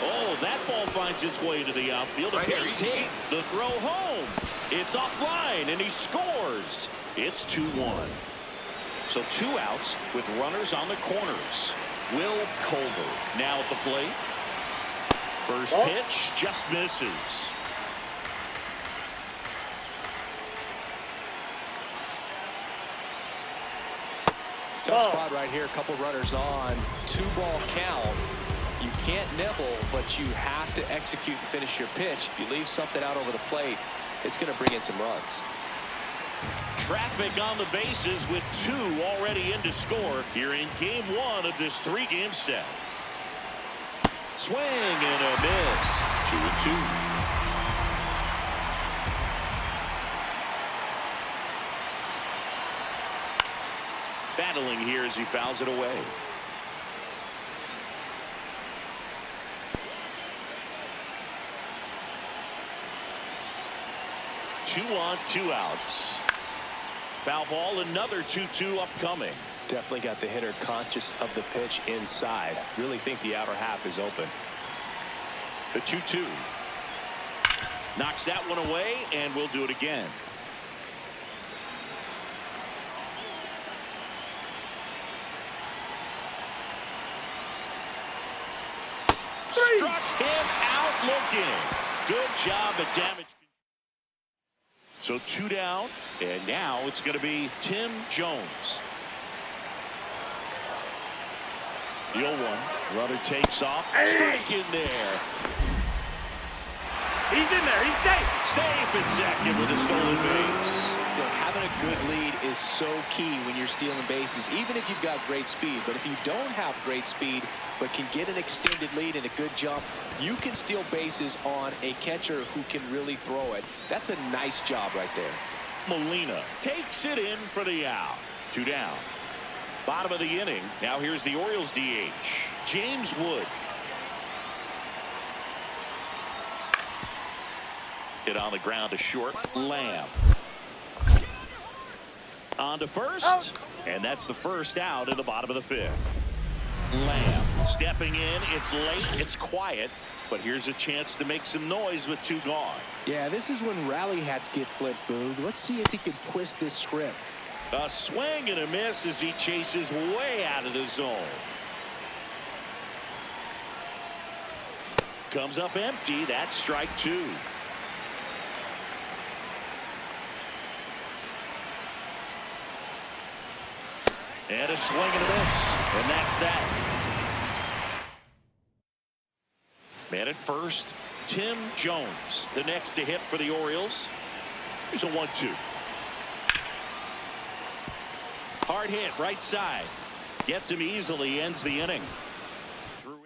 Oh, that ball finds its way to the outfield. Right here, It's easy, hit. easy. The throw home. It's offline, and he scores. It's 2-1. So 2 outs with runners on the corners. Will Culver now at the plate. First pitch just misses. Tough spot right here. A couple runners on. 2-ball count. You can't nibble, but you have to execute and finish your pitch. If you leave something out over the plate, it's going to bring in some runs. Traffic on the bases with 2 already in to score here in game 1 of this 3-game set. Swing and a miss. 2-2. Battling here as he fouls it away. Two on, 2 outs. Foul ball, another 2-2 upcoming. Definitely got the hitter conscious of the pitch inside. Really think the outer half is open. The 2-2. Knocks that one away, and we'll do it again. Struck him out looking. Good job at damage. So 2 down, and now it's going to be Tim Jones. The 0-1. Runner takes off. Strike in there. He's in there. He's safe. Safe at second with a stolen base. You know, having a good lead is so key when you're stealing bases, even if you've got great speed. But if you don't have great speed but can get an extended lead and a good jump, you can steal bases on a catcher who can really throw it. That's a nice job right there. Molina takes it in for the out. 2 down. Bottom of the inning. Now here's the Orioles DH, James Wood. Hit on the ground to short. Lamb. On to first. And that's the first out in the bottom of the 5th. Lamb stepping in. It's late. It's quiet. But here's a chance to make some noise with 2 gone. Yeah, this is when rally hats get flipped, Boog. Let's see if he can twist this script. A swing and a miss as he chases way out of the zone. Comes up empty. That's strike 2. And a swing and a miss. And that's that. Man at first, Tim Jones. The next to hit for the Orioles. Here's a 1-2. Hard hit, right side. Gets him easily, ends the inning. Through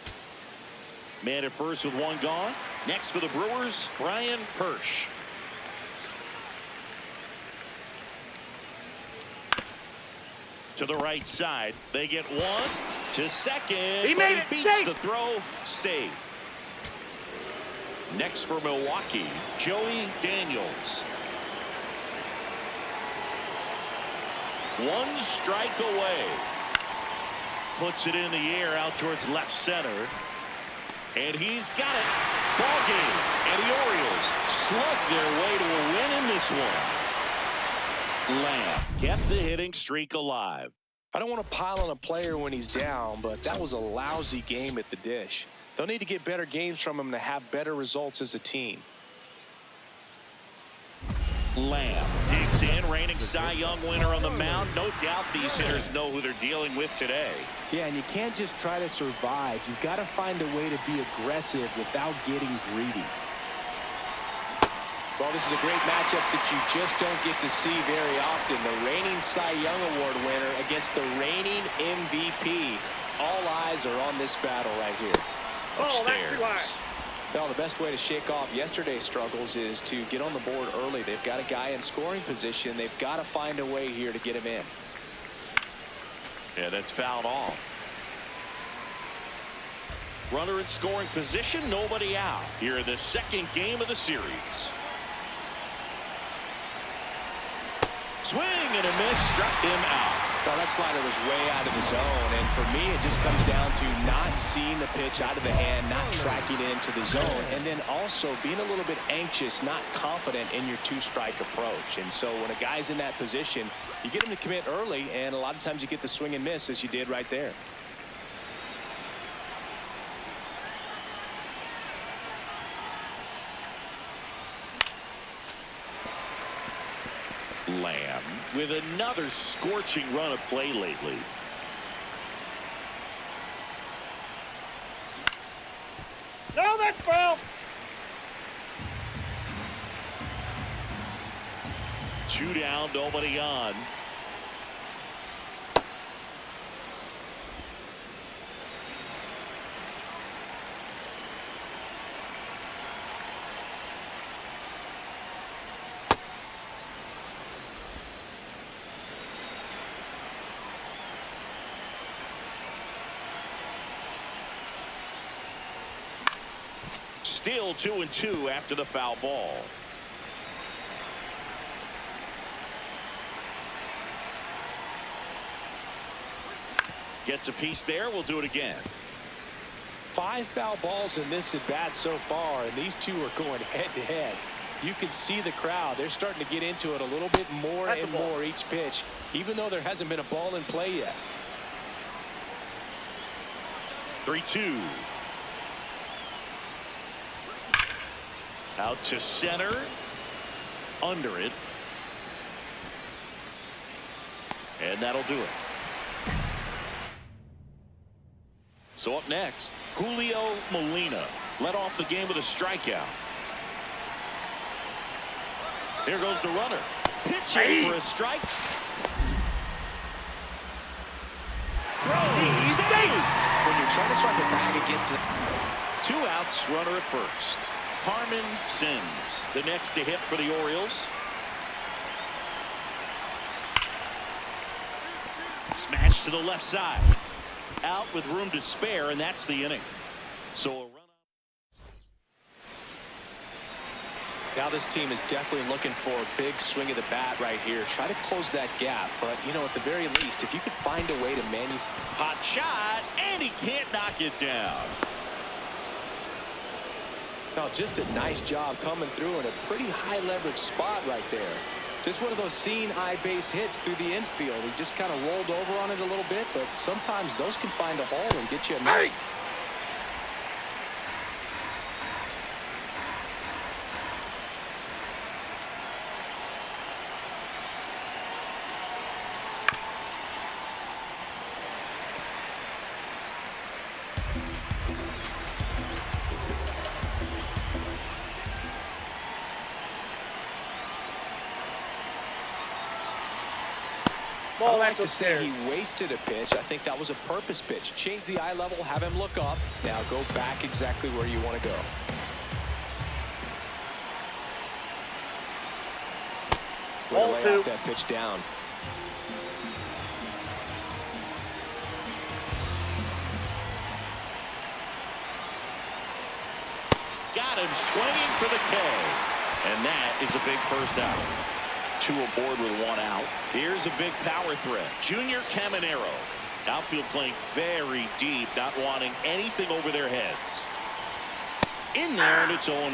8. Man at first with 1 gone. Next for the Brewers, Brian Hirsch. To the right side. They get 1 to second. He made it. Beats Safe. the throw. Save. Next for Milwaukee, Joey Daniels. 1 strike away. Puts it in the air out towards left center. And he's got it. Ball game. And the Orioles slug their way to a win in this one. Lamb kept the hitting streak alive. I don't want to pile on a player when he's down, but that was a lousy game at the dish. They'll need to get better games from him to have better results as a team. Lamb digs in, reigning Cy Young winner on the mound. No doubt these hitters know who they're dealing with today. Yeah, and you can't just try to survive. You've got to find a way to be aggressive without getting greedy. Well, this is a great matchup that you just don't get to see very often. The reigning Cy Young Award winner against the reigning MVP. All eyes are on this battle right here. Oh, that's too high. Well, the best way to shake off yesterday's struggles is to get on the board early. They've got a guy in scoring position. They've got to find a way here to get him in. Yeah, that's fouled off. Runner in scoring position, nobody out. Here in the second game of the series. Swing and a miss, struck him out. Well, that slider was way out of the zone, and for me, it just comes down to not seeing the pitch out of the hand, not tracking it into the zone, and then also being a little bit anxious, not confident in your two-strike approach. And so when a guy's in that position, you get him to commit early, and a lot of times you get the swing and miss, as you did right there. Lamb with another scorching run of play lately. No, that's foul. 2 down, nobody on. Still 2-2 after the foul ball. Gets a piece there. We'll do it again. 5 foul balls in this at bat so far, and these two are going head to head. You can see the crowd. They're starting to get into it a little bit more and more each pitch, even though there hasn't been a ball in play yet. 3-2. Out to center. Under it. And that'll do it. So up next, Julio Molina led off the game with a strikeout. Here goes the runner. Pitching for a strike. He's safe. When you're trying to strike a bag against it. 2 outs, runner at first. Harmon Sims, the next to hit for the Orioles. Smash to the left side. Out with room to spare, and that's the inning. So a run. Now this team is definitely looking for a big swing of the bat right here. Try to close that gap, but you know, at the very least, if you could find a way to hot shot, and he can't knock it down. Now, just a nice job coming through in a pretty high leverage spot right there. Just one of those seeing eye base hits through the infield. He just kind of rolled over on it a little bit, but sometimes those can find a hole and get you a night. I like to say he wasted a pitch. I think that was a purpose pitch. Change the eye level, have him look up. Now go back exactly where you want to go. We'll lay off that pitch down. Got him swinging for the K. And that is a big first out. 2 aboard with 1 out. Here's a big power threat. Junior Caminero. Outfield playing very deep, not wanting anything over their heads. In there, and it's 0-1.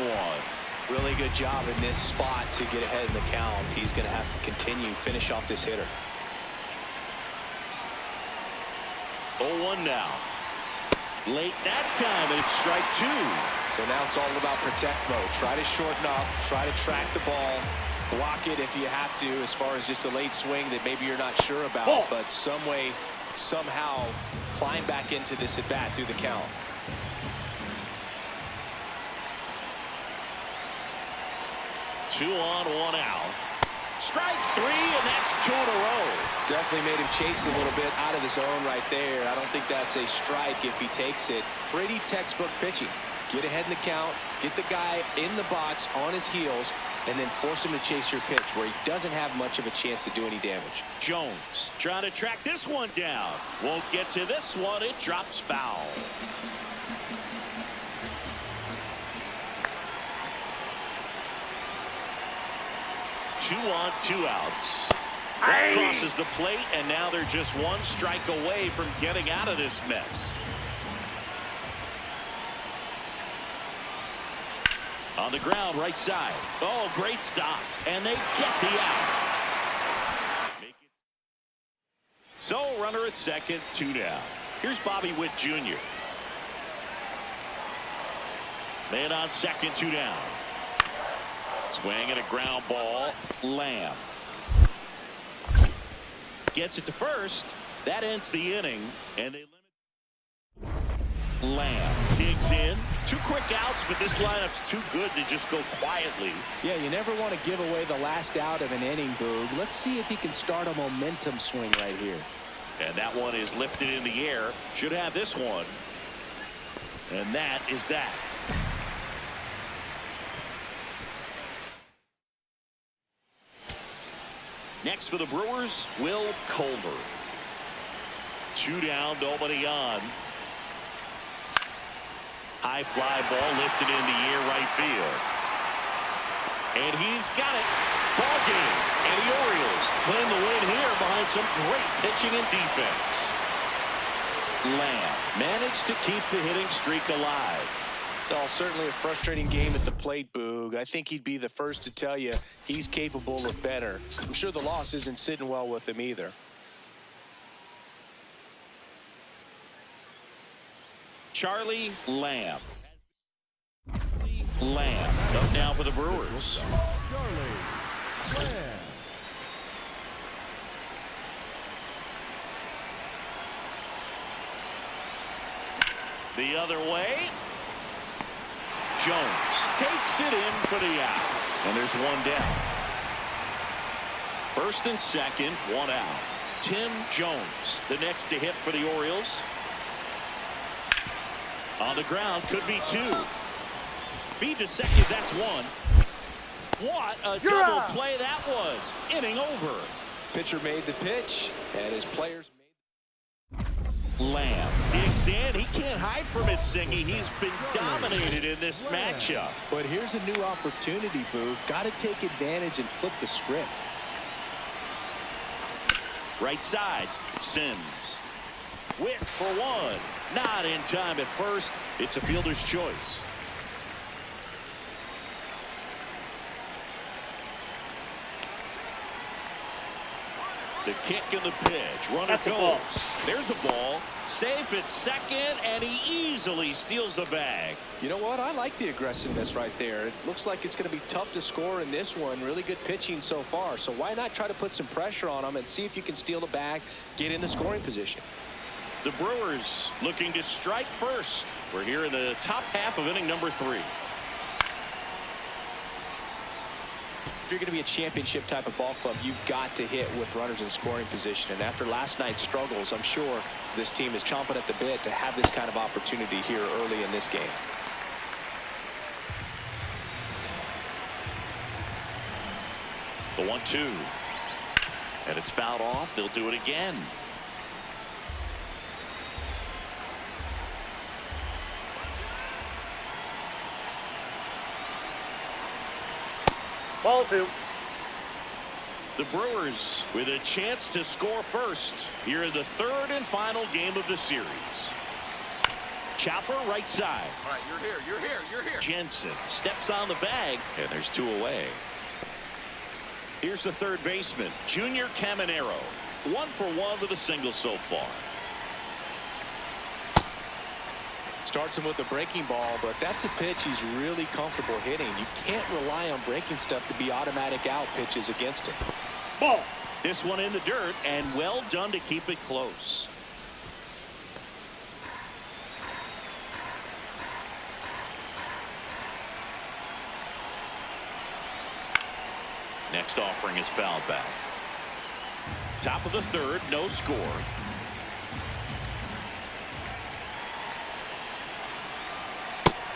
Really good job in this spot to get ahead in the count. He's going to have to continue, finish off this hitter. 0-1 now. Late that time, and it's strike 2. So now it's all about protect mode. Try to shorten up, try to track the ball. Block it if you have to, as far as just a late swing that maybe you're not sure about, but some way, somehow climb back into this at bat through the count. Two on, 1 out. Strike 3, and that's 2 in a row. Definitely made him chase a little bit out of the zone right there. I don't think that's a strike if he takes it. Pretty textbook pitching. Get ahead in the count, Get the guy in the box on his heels and then force him to chase your pitch where he doesn't have much of a chance to do any damage. Jones trying to track this one down. Won't get to this one. It drops foul. Two on, two outs. That crosses the plate, and now they're just one strike away from getting out of this mess. On the ground, right side. Oh, great stop. And they get the out. So, runner at second, 2 down. Here's Bobby Witt Jr. Man on second, 2 down. Swing and a ground ball. Lamb gets it to first. That ends the inning, and they limit. Lamb digs in. 2 quick outs, but this lineup's too good to just go quietly. Yeah, you never want to give away the last out of an inning, Boog. Let's see if he can start a momentum swing right here. And that one is lifted in the air. Should have this one. And that is that. Next for the Brewers, Will Culver. 2 down, nobody on. High fly ball lifted in the air, right field. And he's got it. Ball game. And the Orioles claim the win here behind some great pitching and defense. Lamb managed to keep the hitting streak alive. Oh, certainly a frustrating game at the plate, Boog. I think he'd be the first to tell you he's capable of better. I'm sure the loss isn't sitting well with him either. Charlie Lamb. Up now for the Brewers. Charlie Lamb. The other way. Jones takes it in for the out. And there's 1 down. First and second, 1 out. Tim Jones, the next to hit for the Orioles. On the ground, could be 2. Feed to second, that's 1. What a double play that was. Inning over. Pitcher made the pitch, and his players made. Lamb digs in. He can't hide from it, Singy. He's been dominated in this matchup. But here's a new opportunity, Boog. Got to take advantage and flip the script. Right side, Sims. Witt for 1. Not in time at first. It's a fielder's choice. The kick and the pitch. Runner goes. There's a ball. Safe at second, and he easily steals the bag. You know what? I like the aggressiveness right there. It looks like it's going to be tough to score in this one. Really good pitching so far. So why not try to put some pressure on him and see if you can steal the bag, get into scoring position. The Brewers looking to strike first. We're here in the top half of inning number 3. If you're going to be a championship type of ball club, you've got to hit with runners in scoring position. And after last night's struggles, I'm sure this team is chomping at the bit to have this kind of opportunity here early in this game. The 1-2. And it's fouled off. They'll do it again. Ball 2. The Brewers with a chance to score first here in the 3rd and final game of the series. Chopper right side. All right, you're here, you're here, you're here. Jensen steps on the bag, and there's 2 away. Here's the third baseman, Junior Caminero. 1 for 1 with a single so far. Starts him with a breaking ball, but that's a pitch he's really comfortable hitting. You can't rely on breaking stuff to be automatic out pitches against him. Ball. This one in the dirt, and well done to keep it close. Next offering is fouled back. Top of the 3rd, no score.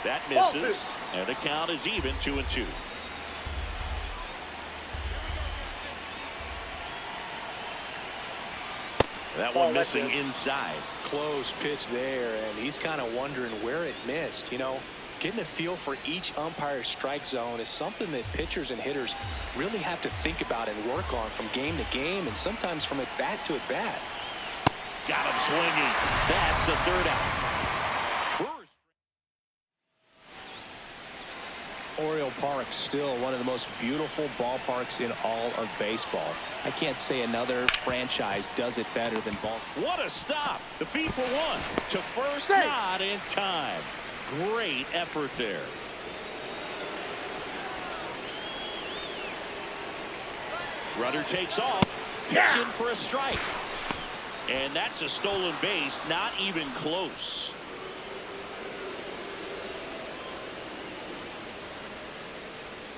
That misses, and the count is even 2-2. That one missing inside. Close pitch there, and he's kind of wondering where it missed. You know, getting a feel for each umpire's strike zone is something that pitchers and hitters really have to think about and work on from game to game, and sometimes from at bat to at bat. Got him swinging. That's the third out. Oriole Park, still one of the most beautiful ballparks in all of baseball. I can't say another franchise does it better than ball. What a stop. The feed for one. To first, not in time. Great effort there. Runner takes off. Pitching for a strike. And that's a stolen base. Not even close.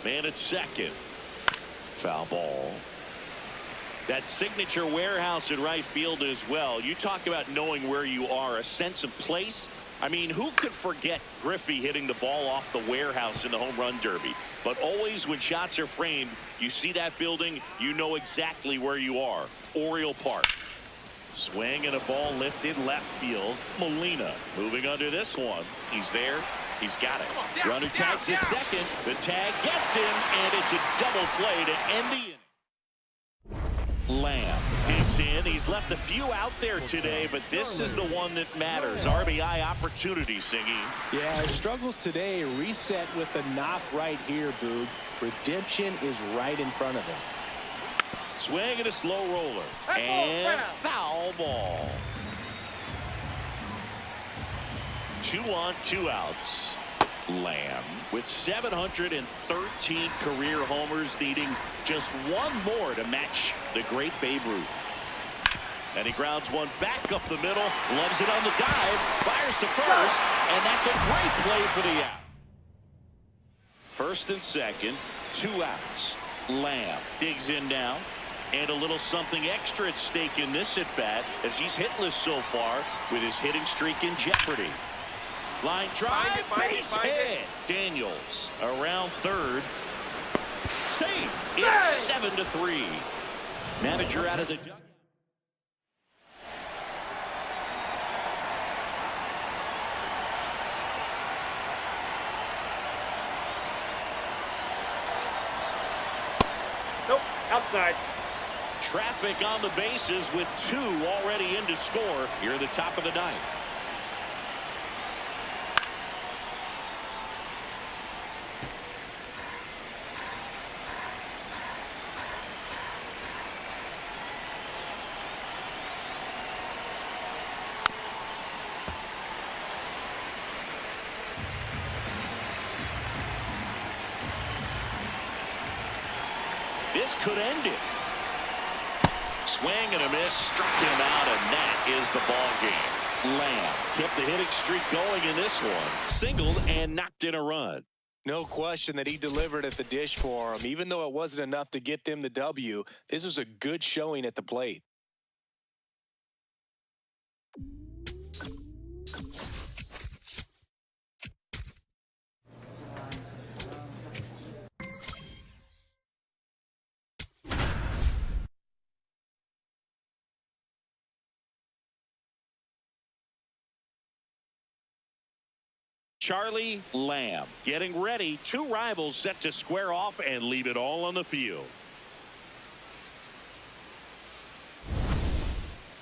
Man at second. Foul ball. That signature warehouse in right field as well. You talk about knowing where you are, a sense of place. I mean, who could forget Griffey hitting the ball off the warehouse in the home run derby? But always when shots are framed, you see that building, you know exactly where you are. Oriole Park. Swing and a ball lifted left field. Molina moving under this one. He's there. He's got it. Runner tags at second. The tag gets him, and it's a double play to end the inning. Lamb digs in. He's left a few out there today, but this is the one that matters. RBI opportunity, Singy. Yeah, his struggles today reset with a knock right here, Boog. Redemption is right in front of him. Swing and a slow roller. And foul ball. 2 on, 2 outs. Lamb with 713 career homers, needing just one more to match the great Babe Ruth. And he grounds one back up the middle, loves it on the dive, fires to first, and that's a great play for the out. First and second, 2 outs. Lamb digs in now, and a little something extra at stake in this at bat, as he's hitless so far with his hitting streak in jeopardy. Line drive, base hit. Daniels around third. Safe. It's 7-3. Manager out of the dugout. Nope, outside. Traffic on the bases with 2 already in to score here at the top of the ninth. This could end it. Swing and a miss, struck him out, and that is the ball game. Lamb kept the hitting streak going in this one. Singled and knocked in a run. No question that he delivered at the dish for him. Even though it wasn't enough to get them the W, this was a good showing at the plate. Charlie Lamb getting ready. 2 rivals set to square off and leave it all on the field.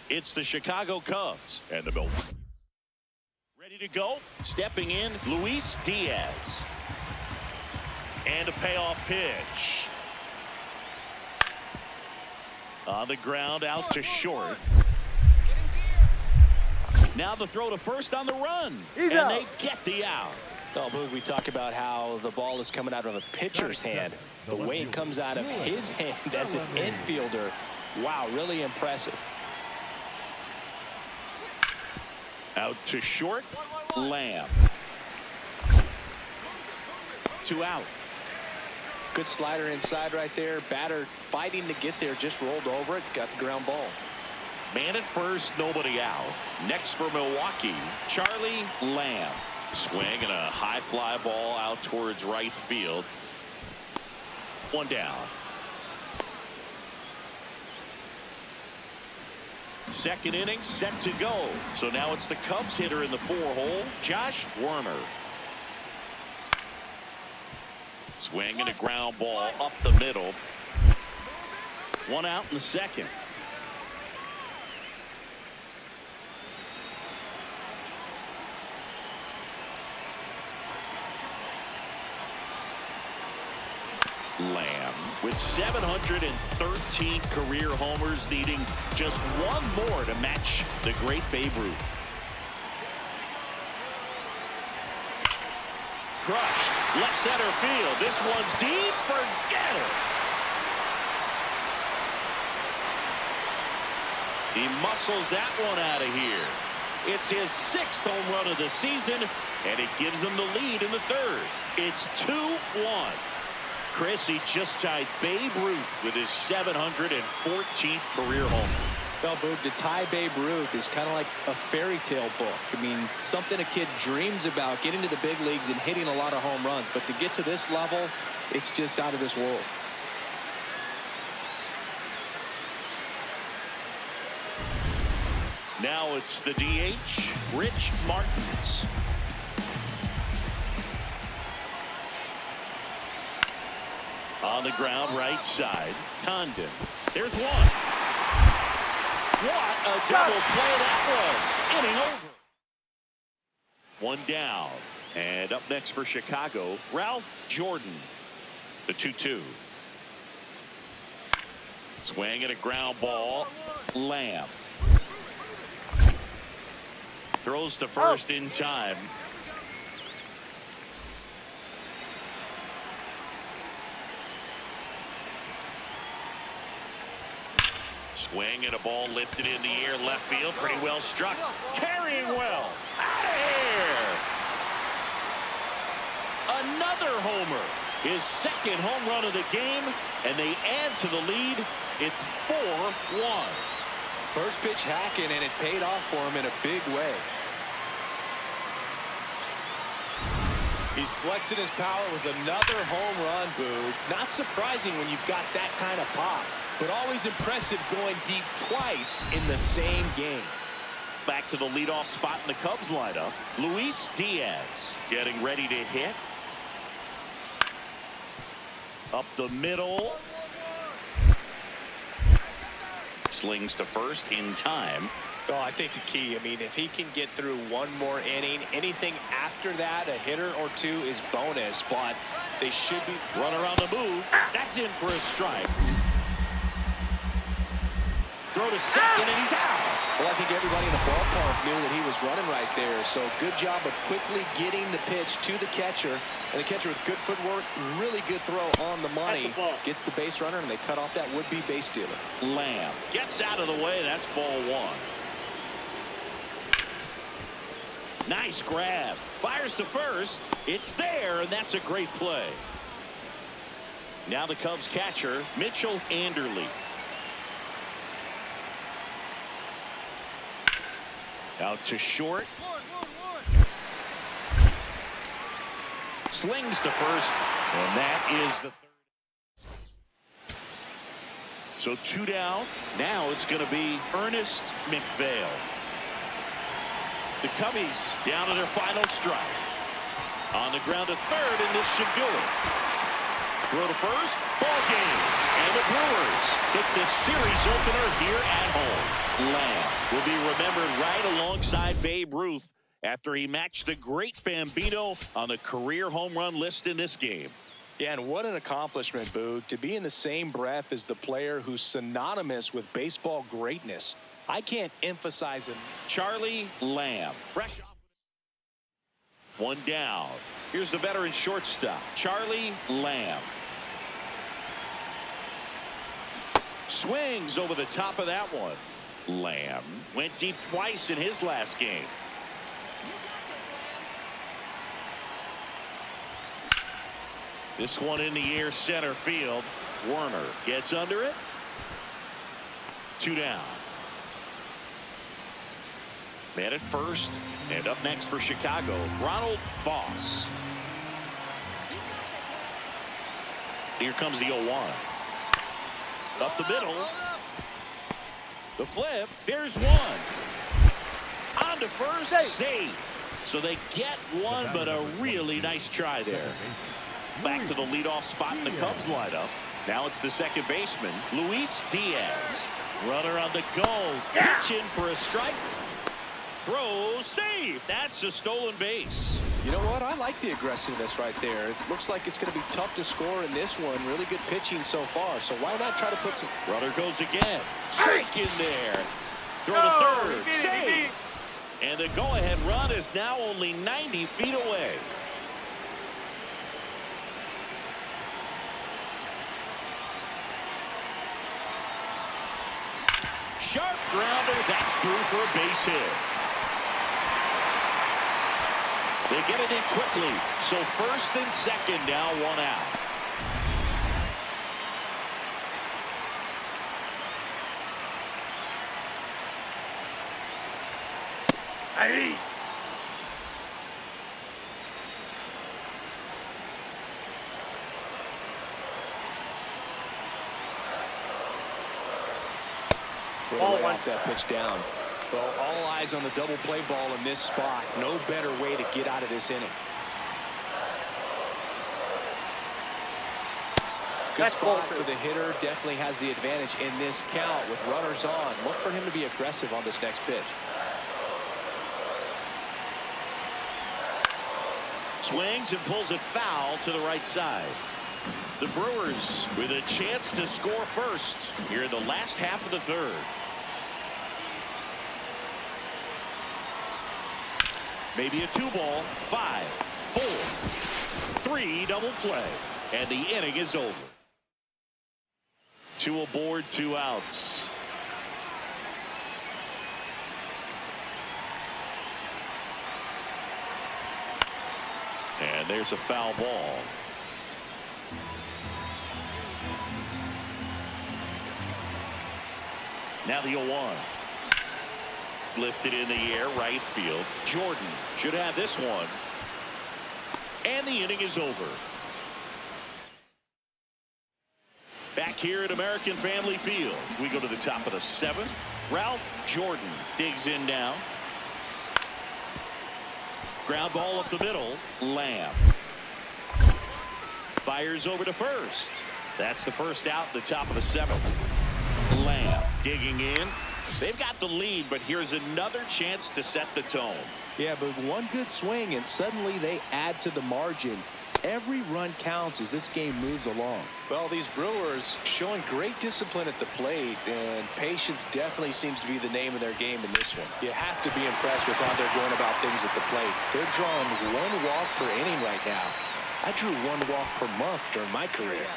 It's the Chicago Cubs and the Milwaukee. Ready to go. Stepping in, Luis Diaz. And a payoff pitch. On the ground, out to short. Now the throw to first on the run. And they get the out. Oh, Boog, we talk about how the ball is coming out of a pitcher's hand. The way it comes out of his hand as an infielder, wow, really impressive. Out to short, Lamb. 2 out. Good slider inside right there. Batter fighting to get there, just rolled over it, got the ground ball. Man at first, nobody out. Next for Milwaukee, Charlie Lamb. Swing and a high fly ball out towards right field. One down. Second inning set to go. So now it's the Cubs hitter in the 4-hole, Josh Werner. Swing and a ground ball up the middle. One out in the second. Lamb with 713 career homers, needing just one more to match the great Babe Ruth. Crushed left center field. This one's deep. Forget it. He muscles that one out of here. It's his 6th home run of the season, and it gives them the lead in the 3rd. It's 2-1. Chris, he just tied Babe Ruth with his 714th career home. Well, Boog, to tie Babe Ruth is kind of like a fairy tale book. I mean, something a kid dreams about, getting to the big leagues and hitting a lot of home runs. But to get to this level, it's just out of this world. Now it's the DH, Rich Martins. On the ground, right side. Condon. There's one. What a double play that was. Inning over. One down. And up next for Chicago, Ralph Jordan. The 2-2. Swing and a ground ball. Lamb. Throws to first in time. Swing and a ball lifted in the air, left field, pretty well struck. Carrying well. Out of here. Another homer. His 2nd home run of the game, and they add to the lead. It's 4-1. First pitch hacking, and it paid off for him in a big way. He's flexing his power with another home run, Boog. Not surprising when you've got that kind of pop, but always impressive going deep twice in the same game. Back to the leadoff spot in the Cubs lineup. Luis Diaz getting ready to hit. Up the middle. Slings to first in time. Oh, I think the key, I mean, if he can get through one more inning, anything after that, a hitter or two is bonus, but they should be. Runner on the move. That's in for a strike. Throw to second, and he's out. Well, I think everybody in the ballpark knew that he was running right there. So good job of quickly getting the pitch to the catcher. And the catcher with good footwork, really good throw on the money. Gets the base runner, and they cut off that would-be base stealer. Lamb gets out of the way. That's ball one. Nice grab. Fires to first. It's there, and that's a great play. Now the Cubs catcher, Mitchell Anderle. Out to short. Slings to first, and that is the 3rd. So 2 down. Now it's going to be Ernest McPhail. The Cubbies down to their final strike. On the ground to 3rd, and this should do it. Throw to first, ball game. And the Brewers take the series opener here at home. Lamb will be remembered right alongside Babe Ruth after he matched the great Bambino on the career home run list in this game. Yeah, and what an accomplishment, Boog, to be in the same breath as the player who's synonymous with baseball greatness. I can't emphasize him. Charlie Lamb. Fresh off. One down. Here's the veteran shortstop, Charlie Lamb. Swings over the top of that one. Lamb went deep twice in his last game. This one in the air, center field. Werner gets under it. 2 down. Man at first, and up next for Chicago, Ronald Foss. Here comes the 0-1. Up the middle. The flip. There's one. On to first. Save. So they get one, but a really nice try there. Back to the leadoff spot in the Cubs lineup. Now it's the second baseman, Luis Diaz. Runner on the go. Pitch in for a strike. Throw, save. That's a stolen base. You know what? I like the aggressiveness right there. It looks like it's going to be tough to score in this one. Really good pitching so far. So why not try to put some... Runner goes again. Strike in there. Throw to third. Save. And the go-ahead run is now only 90 feet away. Sharp grounder. That's through for a base hit. They get it in quickly. So first and second now, one out. Hey. Really off that pitch down. Well, all eyes on the double play ball in this spot. No better way to get out of this inning. Good spot for the hitter. Definitely has the advantage in this count with runners on. Look for him to be aggressive on this next pitch. Swings and pulls it foul to the right side. The Brewers with a chance to score first here in the last half of the third. Maybe a 2-ball, 5, 4, 3 double play, and the inning is over. 2 aboard, 2 outs. And there's a foul ball. Now the 0-1. Lifted in the air, right field. Jordan should have this one. And the inning is over. Back here at American Family Field, we go to the top of the 7th. Ralph Jordan digs in now. Ground ball up the middle. Lamb fires over to first. That's the first out at the top of the 7th. Lamb digging in. They've got the lead, but here's another chance to set the tone. Yeah, but one good swing and suddenly they add to the margin. Every run counts as this game moves along. Well, these Brewers showing great discipline at the plate, and patience definitely seems to be the name of their game in this one. You have to be impressed with how they're going about things at the plate. They're drawing 1 walk per inning right now. I drew 1 walk per month during my career.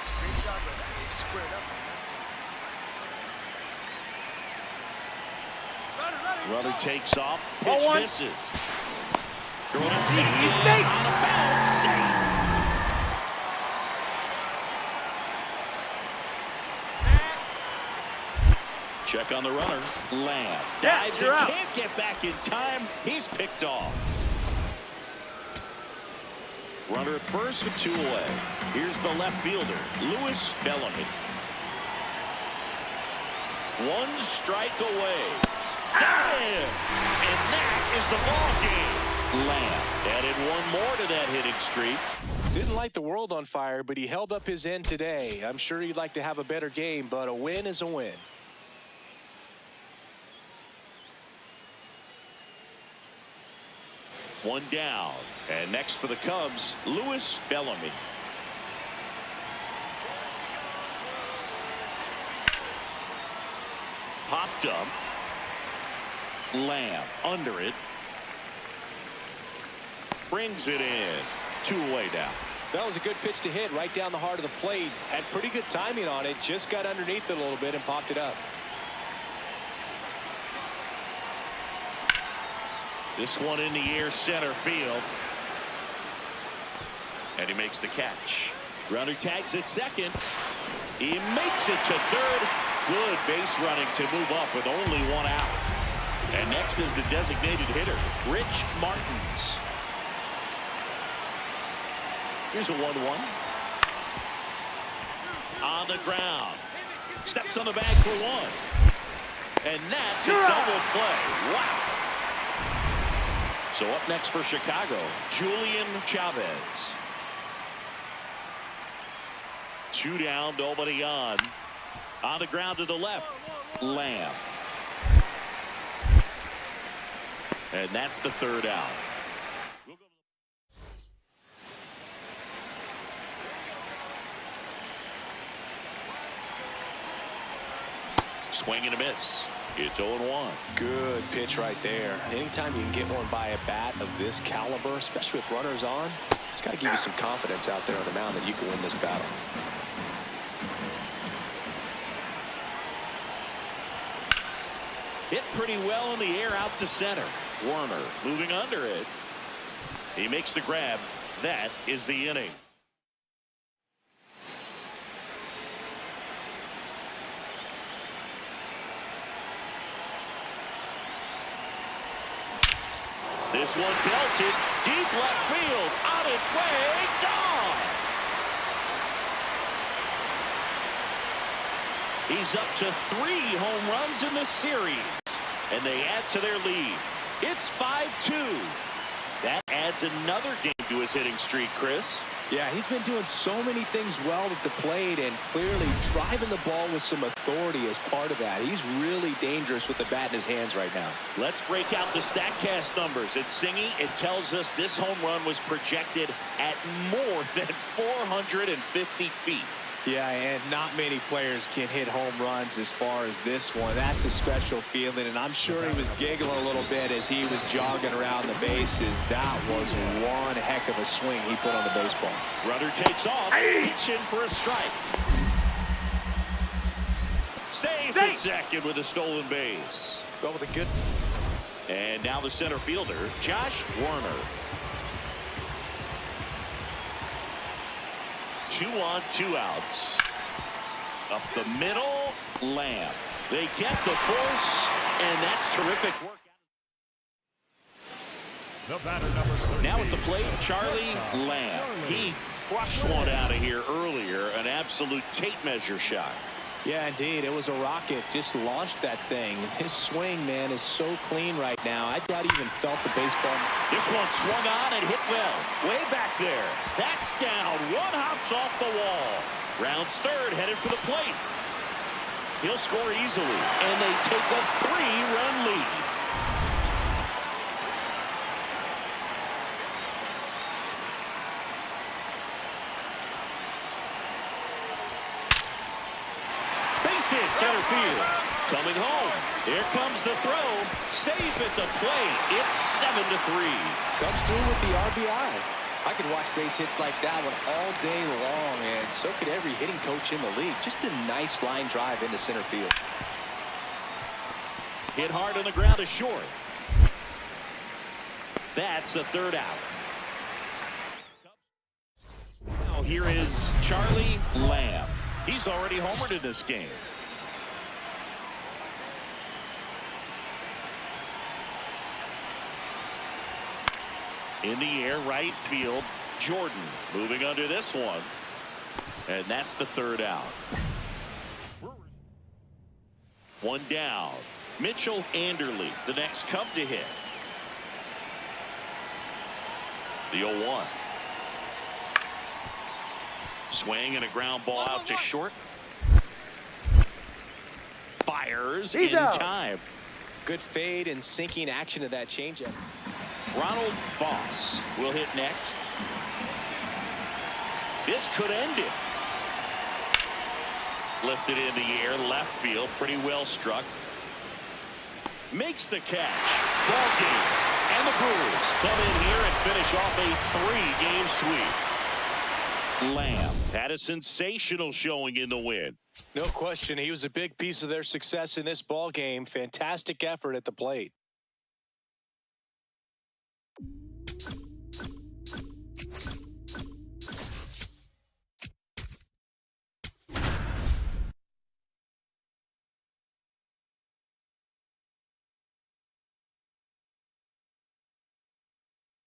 Runner takes off. Pitch misses. Throwing a second. On a bounce. Safe. Check on the runner. Lamb dives and can't get back in time. He's picked off. Runner at first with 2 away. Here's the left fielder, Louis Bellamy. 1 strike away. And that is the ball game. Lamb added 1 more to that hitting streak. Didn't light the world on fire, but he held up his end today. I'm sure he'd like to have a better game, but a win is a win. One down. And next for the Cubs, Louis Bellamy. Popped up. Lamb under it. Brings it in. 2 away now. That was a good pitch to hit right down the heart of the plate. Had pretty good timing on it. Just got underneath it a little bit and popped it up. This one in the air, center field. And he makes the catch. Runner tags at second. He makes it to third. Good base running to move up with only 1 out. And next is the designated hitter, Rich Martins. Here's a 1-1. On the ground. Steps on the bag for one. And that's a double play. Wow. So up next for Chicago, Julian Chavez. 2 down, nobody on. On the ground to the left, Lamb. And that's the 3rd out. Swing and a miss. It's 0-1. Good pitch right there. Anytime you can get one by a bat of this caliber, especially with runners on, it's got to give you some confidence out there on the mound that you can win this battle. Hit pretty well in the air out to center. Warner moving under it. He makes the grab. That is the inning. This one belted deep left field. On its way. Gone. He's up to 3 home runs in the series. And they add to their lead. It's 5-2. That adds another game to his hitting streak, Chris. Yeah, he's been doing so many things well at the plate and clearly driving the ball with some authority as part of that. He's really dangerous with the bat in his hands right now. Let's break out the StatCast numbers. At Singy, it tells us this home run was projected at more than 450 feet. Yeah, and not many players can hit home runs as far as this one. That's a special feeling, and I'm sure he was giggling a little bit as he was jogging around the bases. That was one heck of a swing he put on the baseball. Runner takes off, pitch in for a strike. Safe at second with a stolen base. Go with a good. And now the center fielder, Josh Warner. 2 on, 2 outs. Up the middle, Lamb. They get the force, and that's terrific work. The batter number 13. Now at the plate, Charlie Lamb. He crushed one out of here earlier, an absolute tape measure shot. Yeah, indeed. It was a rocket. Just launched that thing. His swing, man, is so clean right now. I doubt he even felt the baseball. This one swung on and hit well. Way back there. That's down. One hops off the wall. Rounds third, headed for the plate. He'll score easily, and they take a 3-run lead. Hit center field. Coming home. Here comes the throw. Safe at the plate. It's 7-3. Comes through with the RBI. I could watch base hits like that one all day long, and so could every hitting coach in the league. Just a nice line drive into center field. Hit hard on the ground is short. That's the 3rd out. Now here is Charlie Lamb. He's already homered in this game. In the air, right field, Jordan moving under this one. And that's the 3rd out. 1 down. Mitchell Anderle, the next Cub to hit. The 0-1. Swing and a ground ball out to short. Fires in time. Good fade and sinking action of that changeup. Ronald Voss will hit next. This could end it. Lifted in the air, left field, pretty well struck. Makes the catch. Ball game. And the Brewers come in here and finish off a 3-game sweep. Lamb had a sensational showing in the win. No question, he was a big piece of their success in this ball game. Fantastic effort at the plate.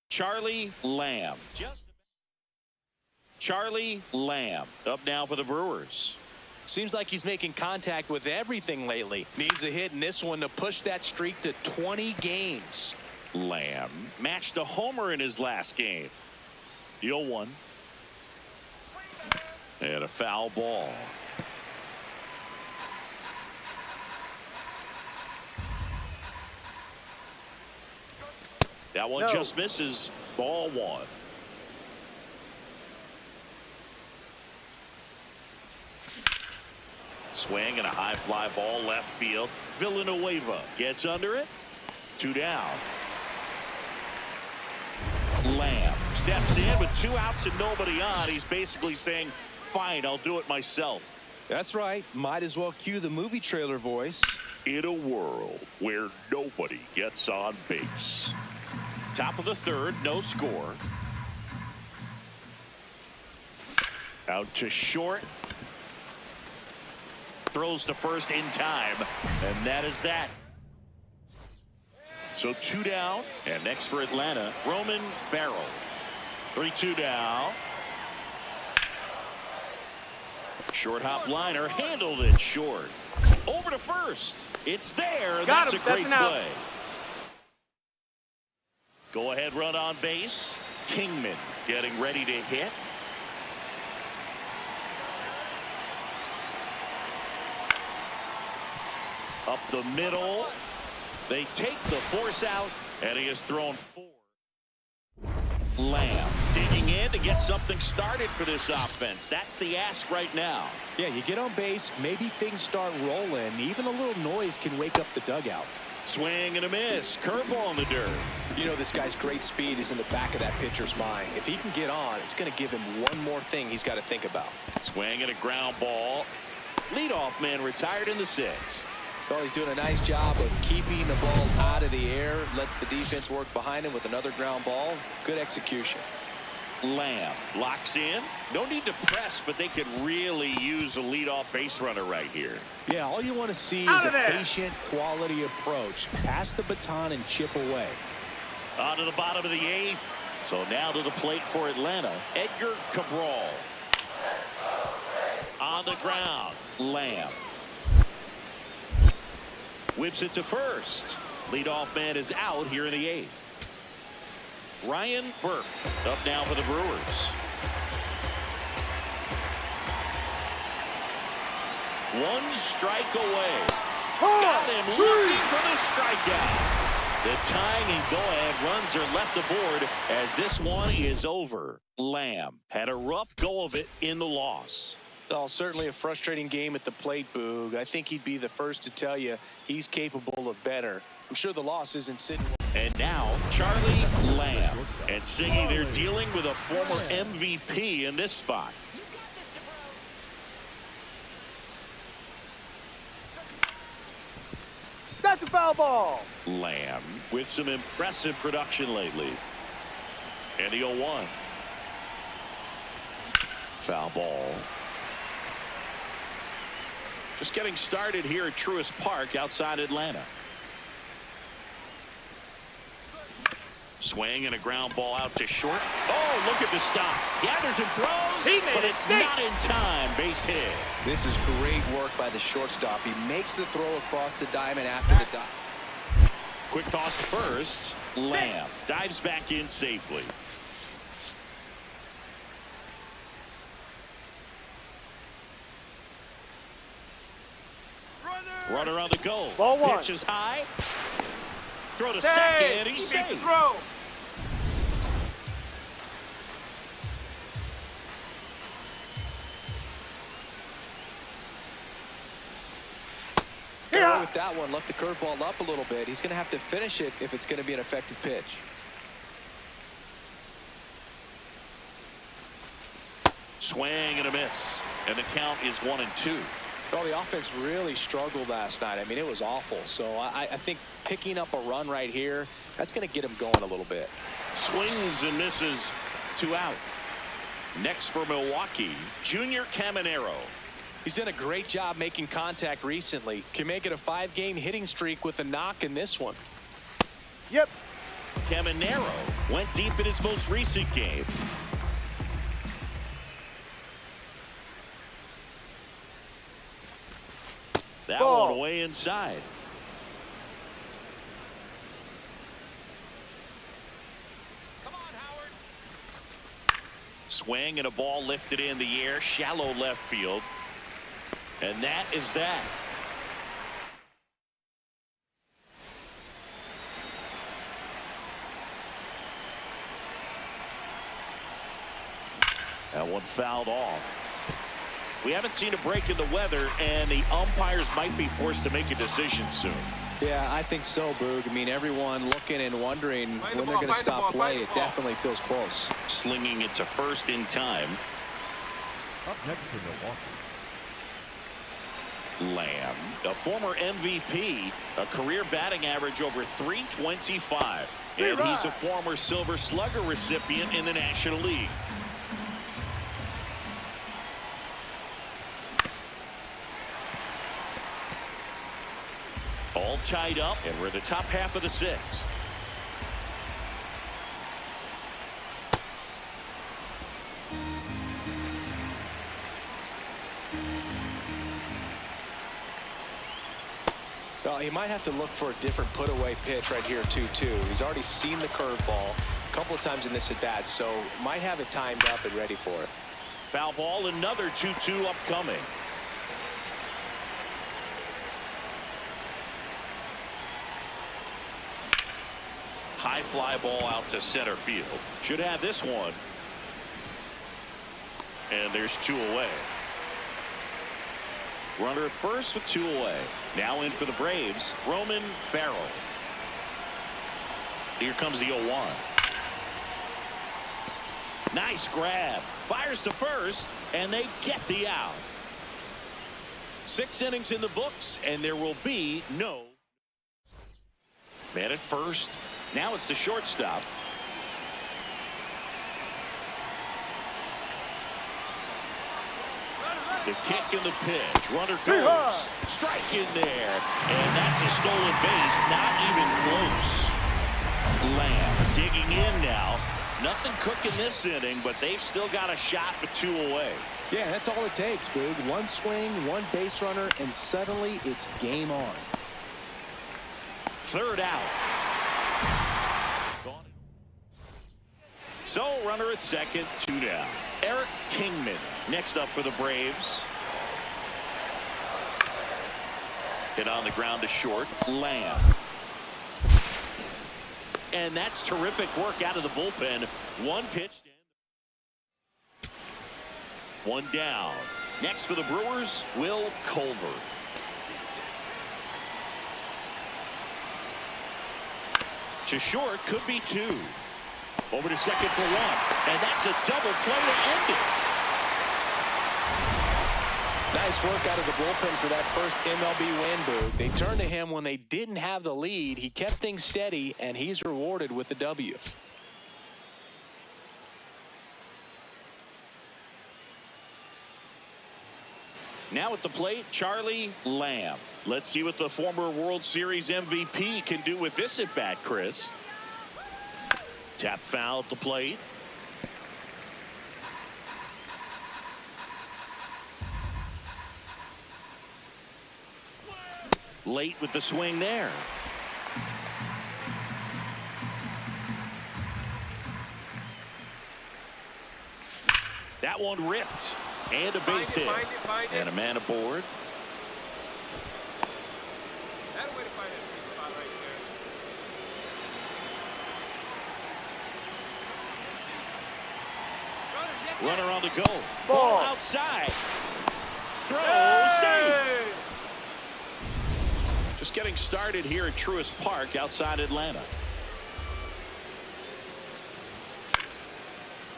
Charlie Lamb. Charlie Lamb up now for the Brewers. Seems like he's making contact with everything lately. Needs a hit in this one to push that streak to 20 games. Lamb matched a homer in his last game. The 0-1. And a foul ball. That one just misses. Ball 1. Swing and a high fly ball left field. Villanueva gets under it. 2 down. Lamb steps in with 2 outs and nobody on. He's basically saying, fine, I'll do it myself. That's right. Might as well cue the movie trailer voice. In a world where nobody gets on base. Top of the 3rd, no score. Out to short. Throws to first in time, and that is that. So 2 down, and next for Atlanta, Roman Farrell. 3-2 down. Short hop liner, handled it short. Over to first. It's there. That's a great play. Go ahead run on base. Kingman getting ready to hit. Up the middle. They take the force out, and he has thrown 4. Lamb digging in to get something started for this offense. That's the ask right now. Yeah, you get on base, maybe things start rolling. Even a little noise can wake up the dugout. Swing and a miss. Curveball in the dirt. You know, this guy's great speed is in the back of that pitcher's mind. If he can get on, it's going to give him one more thing he's got to think about. Swing and a ground ball. Leadoff man retired in the 6th. Well, he's doing a nice job of keeping the ball out of the air. Lets the defense work behind him with another ground ball. Good execution. Lamb locks in. No need to press, but they could really use a leadoff base runner right here. Yeah, all you want to see is a patient, quality approach. Pass the baton and chip away. On to the bottom of the 8th. So now to the plate for Atlanta. Edgar Cabral. On the ground. Lamb. Whips it to first. Leadoff man is out here in the 8th. Ryan Burke up now for the Brewers. 1 strike away. Got him looking for the strikeout. The tying and go-ahead runs are left aboard as this one is over. Lamb had a rough go of it in the loss. Well, certainly a frustrating game at the plate, Boog. I think he'd be the first to tell you he's capable of better. I'm sure the loss isn't sitting. And now, Charlie Lamb. And Siggy, they're dealing with a former MVP in this spot. That's a foul ball. Lamb with some impressive production lately. And the 0-1. Foul ball. Just getting started here at Truist Park outside Atlanta. Swing and a ground ball out to short. Oh, look at the stop. Gathers and throws, but it's not in time. Base hit. This is great work by the shortstop. He makes the throw across the diamond after the dot. Quick toss to first. Lamb dives back in safely. Runner on the go. Ball 1. Pitch is high. Throw to second. He's safe. Throw. With that one, left the curveball up a little bit. He's going to have to finish it if it's going to be an effective pitch. Swing and a miss. And the count is 1-2. Well, the offense really struggled last night. I mean, it was awful. So I think picking up a run right here, that's going to get him going a little bit. Swings and misses. 2 out. Next for Milwaukee, Junior Caminero. He's done a great job making contact recently. Can make it a 5-game hitting streak with a knock in this one. Yep. Caminero went deep in his most recent game. That Ball. one way inside. Come on, Howard. Swing and a ball lifted in the air, shallow left field. And that is that. That one fouled off. We haven't seen a break in the weather, and the umpires might be forced to make a decision soon. Yeah, I think so, Boog. I mean, everyone looking and wondering when they're going to stop play. It definitely feels close. Slinging it to first in time. Up next to Milwaukee. Lamb, a former MVP, a career batting average over .325. And he's a former Silver Slugger recipient in the National League. All tied up, and we're at the top half of the sixth. Well, he might have to look for a different put-away pitch right here, 2-2. He's already seen the curveball a couple of times in this at-bat, so might have it timed up and ready for it. Foul ball, another 2-2 upcoming. High fly ball out to center field. Should have this one. And there's 2 away. Runner at first with 2 away. Now in for the Braves, Roman Farrell. Here comes the 0-1. Nice grab. Fires to first, and they get the out. 6 innings in the books, and there will be no. Man at first. Now it's the shortstop. The kick and the pitch. Runner goes. Strike in there. And that's a stolen base. Not even close. Lamb digging in now. Nothing cooking this inning, but they've still got a shot with 2 away. Yeah, that's all it takes, Boog. One swing, one base runner, and suddenly it's game on. Third out. So runner at second, 2 down. Eric Kingman next up for the Braves. Hit on the ground to short. Lamb. And that's terrific work out of the bullpen. One pitch. 1 down. Next for the Brewers, Will Culver. To short, could be 2. Over to second for 1. And that's a double play to end it. Nice work out of the bullpen for that first MLB win, Boog. They turned to him when they didn't have the lead. He kept things steady, and he's rewarded with the W. Now at the plate, Charlie Lamb. Let's see what the former World Series MVP can do with this at bat, Chris. Tap foul at the plate. Late with the swing there. That one ripped. And a base hit. And a man aboard. That way to find a sweet spot right there. Runner on the go. Ball outside. Throw. Save. Just getting started here at Truist Park outside Atlanta.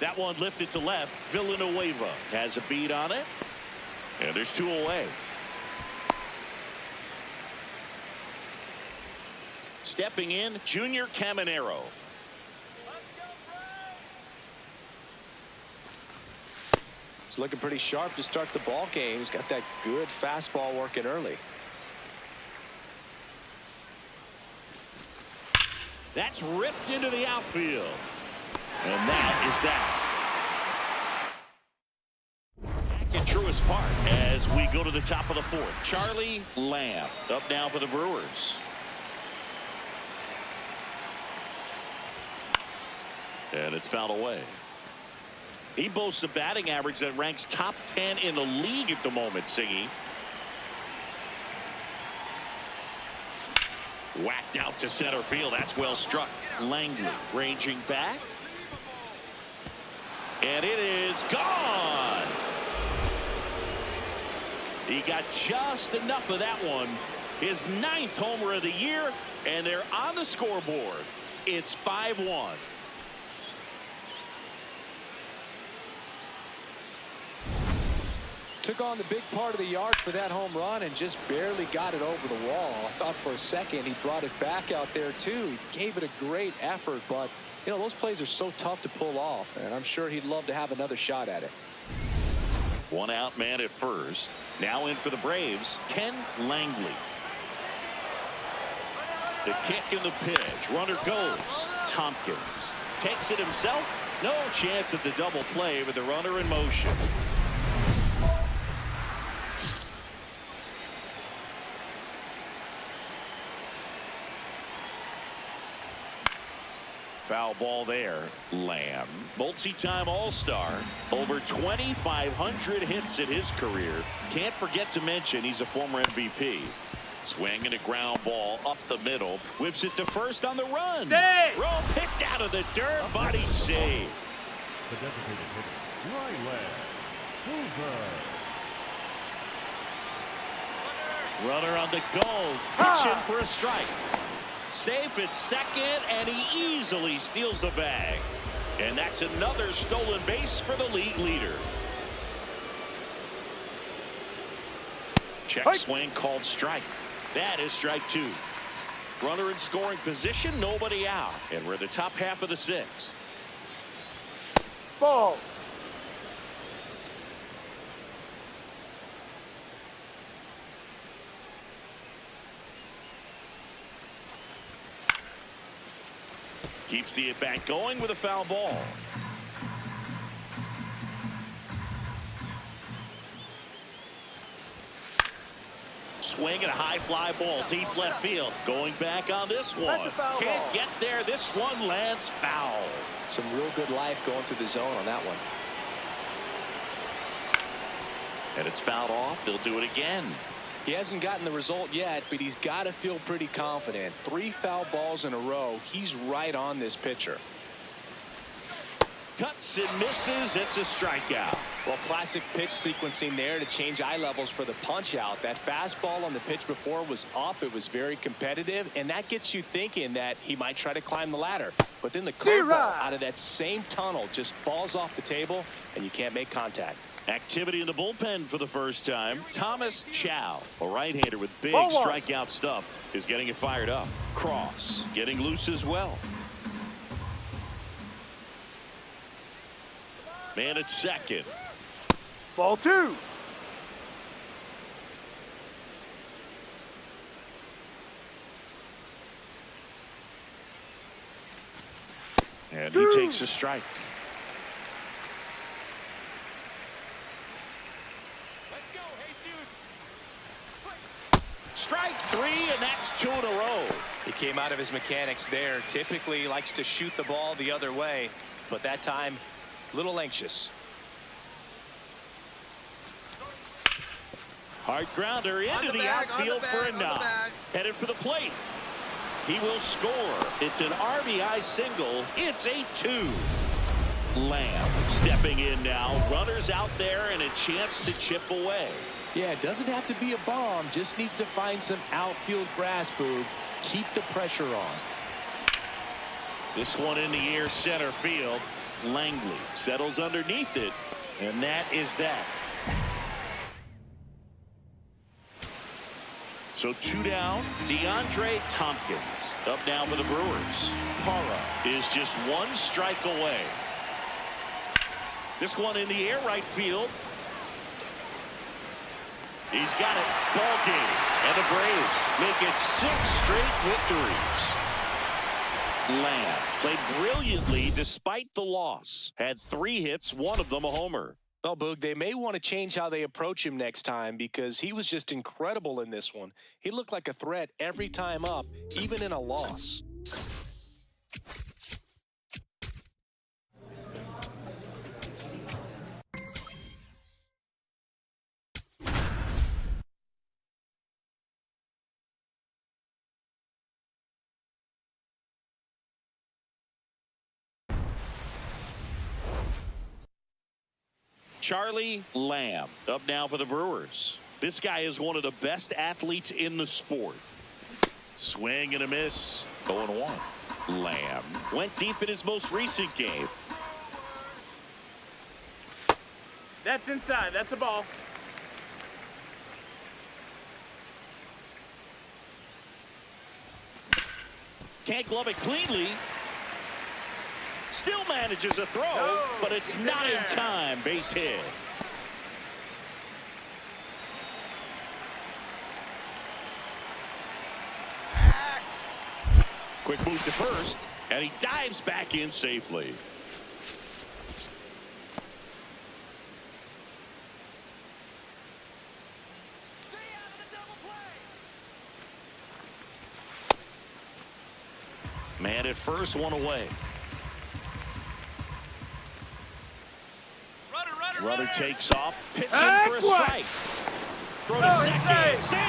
That one lifted to left. Villanueva has a beat on it. And there's 2 away. Stepping in, Junior Caminero. He's looking pretty sharp to start the ball game. He's got that good fastball working early. That's ripped into the outfield. And that is that. Back in Truist Park as we go to the top of the fourth. Charlie Lamb up now for the Brewers. And it's fouled away. He boasts a batting average that ranks top 10 in the league at the moment, Siggy. Whacked out to center field. That's well struck. Langley ranging back. And it is gone. He got just enough of that one. His 9th homer of the year. And they're on the scoreboard. It's 5-1. Took on the big part of the yard for that home run and just barely got it over the wall. I thought for a second he brought it back out there too. He gave it a great effort, but you know those plays are so tough to pull off, and I'm sure he'd love to have another shot at it. One out man at first. Now in for the Braves, Ken Langley. The kick and the pitch. Runner goes. Tompkins takes it himself. No chance at the double play with the runner in motion. Foul ball there. Lamb, multi-time All-Star, over 2,500 hits in his career. Can't forget to mention he's a former MVP. Swinging a ground ball up the middle, whips it to first on the run. Save! Throw picked out of the dirt, body save. The designated hitter, Riley Hoover. Runner on the go, pitching for a strike. Safe at second, and he easily steals the bag. And that's another stolen base for the league leader. Check swing called strike. That is strike 2. Runner in scoring position, nobody out. And we're the top half of the 6th. Ball. Keeps the at-bat going with a foul ball. Swing and a high fly ball deep left field. Going back on this one. Can't get there. This one lands foul. Some real good life going through the zone on that one. And it's fouled off. They'll do it again. He hasn't gotten the result yet, but he's got to feel pretty confident. 3 foul balls in a row. He's right on this pitcher. Cuts and misses. It's a strikeout. Well, classic pitch sequencing there to change eye levels for the punch out. That fastball on the pitch before was up. It was very competitive, and that gets you thinking that he might try to climb the ladder. But then the curveball out of that same tunnel just falls off the table, and you can't make contact. Activity in the bullpen for the first time. Thomas Chow, a right-hander with big strikeout stuff, is getting it fired up. Cross getting loose as well. Man at second. Ball 2. And he takes a strike. Let's go, Jesus. Strike 3, and that's 2 in a row. He came out of his mechanics there. Typically likes to shoot the ball the other way, but that time a little anxious. Hard grounder into the outfield for a knock. Headed for the plate. He will score. It's an RBI single. It's a 2. Lamb stepping in now. Runners out there and a chance to chip away. Yeah, it doesn't have to be a bomb. Just needs to find some outfield grass, Boog. Keep the pressure on. This one in the air center field. Langley settles underneath it, and that is that. So 2 down. DeAndre Tompkins up now for the Brewers. Parra is just 1 strike away. This one in the air right field. He's got it. Ball game. And the Braves make it 6 straight victories. Lamb played brilliantly despite the loss. Had 3 hits, one of them a homer. Well, Boog, they may want to change how they approach him next time because he was just incredible in this one. He looked like a threat every time up, even in a loss. Charlie Lamb up now for the Brewers. This guy is one of the best athletes in the sport. Swing and a miss. 0-1. Lamb went deep in his most recent game. That's inside. That's a ball. Can't glove it cleanly. Still manages a throw, but it's not in time. Base hit. Quick move to first, and he dives back in safely. Man at first, one away. Runner takes off, pitching for a strike. Throw to second, save.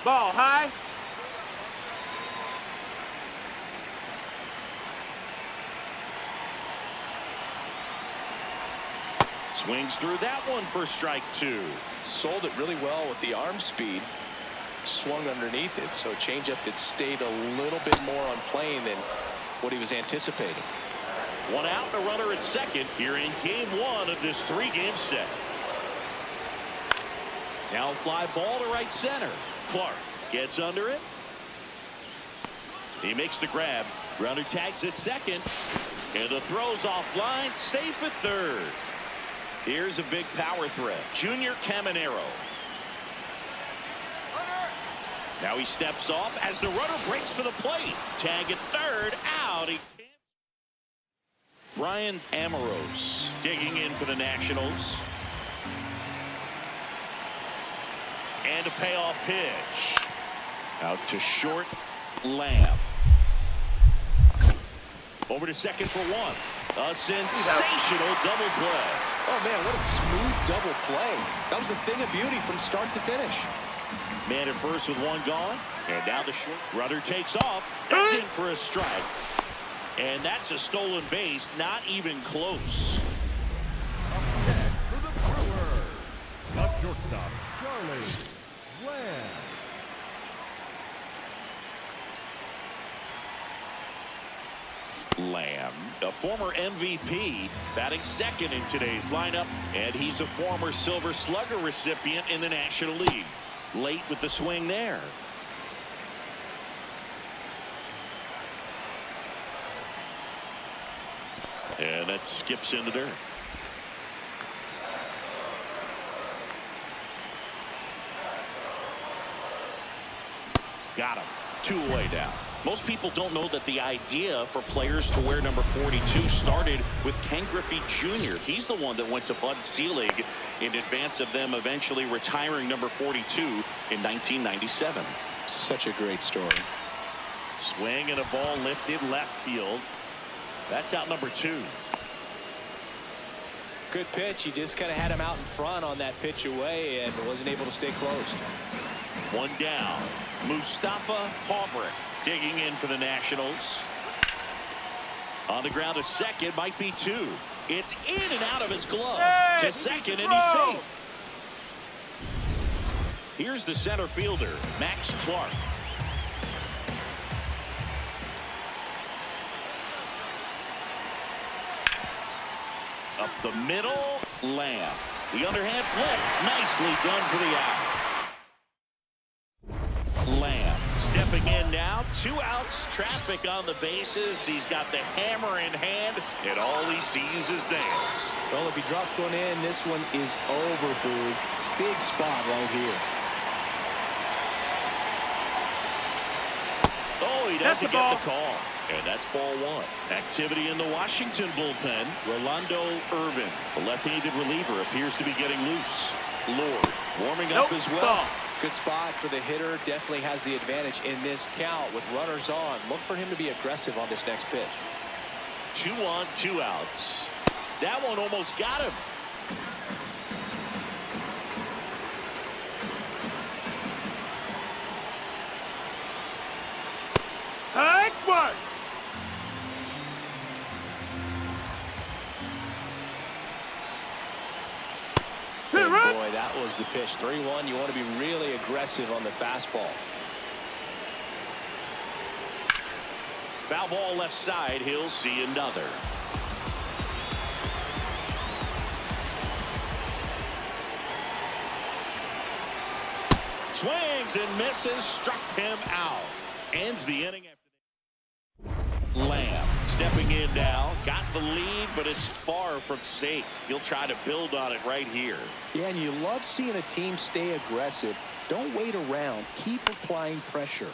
Ball high. Swings through that one for strike 2. Sold it really well with the arm speed. Swung underneath it, so changeup that stayed a little bit more on plane than what he was anticipating. 1 out, a runner at second here in game 1 of this 3-game set. Now fly ball to right center. Clark gets under it. He makes the grab. Runner tags at second, and the throw's offline, safe at third. Here's a big power threat. Junior Caminero. Now he steps off as the runner breaks for the plate. Tag at third, out. He can't. Brian Amoros digging in for the Nationals. And a payoff pitch. Out to short, Lamb. Over to second for 1. A sensational double play. Oh, man, what a smooth double play. That was a thing of beauty from start to finish. Man at first with 1 gone. And down the short. Runner takes off. That's in for a strike. And that's a stolen base. Not even close. Next for the Brewers, the shortstop, Charlie Lamb. Lamb, a former MVP, batting second in today's lineup. And he's a former Silver Slugger recipient in the National League. Late with the swing there. And that skips into dirt. Got him. 2 away down. Most people don't know that the idea for players to wear number 42 started with Ken Griffey Jr. He's the one that went to Bud Selig in advance of them eventually retiring number 42 in 1997. Such a great story. Swing and a ball lifted left field. That's out number 2. Good pitch. He just kind of had him out in front on that pitch away and wasn't able to stay close. 1 down. Mustafa Haubrich digging in for the Nationals. On the ground to second, might be 2. It's in and out of his glove to second, and he's safe. Here's the center fielder, Max Clark. Up the middle, Lamb. The underhand flip, nicely done for the out. Lamb Stepping in now, 2 outs, traffic on the bases. He's got the hammer in hand, and all he sees is nails. Well, if he drops one in, this one is over, Boog. Big spot right here. Oh, he doesn't get the call. And that's ball 1. Activity in the Washington bullpen. Rolando Irvin, the left-handed reliever, appears to be getting loose. Lord warming up as well. Ball. Good spot for the hitter. Definitely has the advantage in this count with runners on. Look for him to be aggressive on this next pitch. 2 on, 2 outs. That one almost got him. Hike one. Good boy, that was the pitch. 3-1. You want to be really aggressive on the fastball. Foul ball left side. He'll see another. Swings and misses. Struck him out. Ends the inning after. Lamb stepping in now. Got the lead, but it's far from safe. He'll try to build on it right here. Yeah, and you love seeing a team stay aggressive. Don't wait around. Keep applying pressure.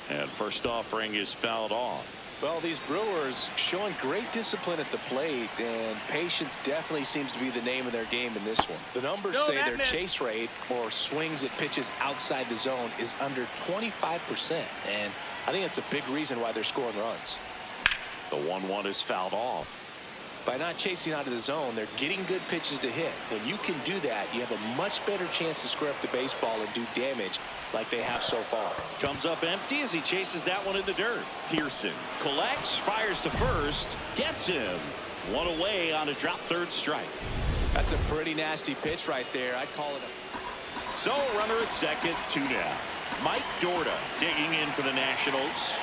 And first offering is fouled off. Well, these Brewers showing great discipline at the plate, and patience definitely seems to be the name of their game in this one. The numbers say their chase rate or swings at pitches outside the zone is under 25%, and I think that's a big reason why they're scoring runs. The 1-1 is fouled off. By not chasing out of the zone, they're getting good pitches to hit. When you can do that, you have a much better chance to square up the baseball and do damage like they have so far. Comes up empty as he chases that one in the dirt. Pearson collects, fires to first, gets him. One away on a drop third strike. That's a pretty nasty pitch right there. I'd call it a... So runner at second, 2 down. Mike Dorda digging in for the Nationals.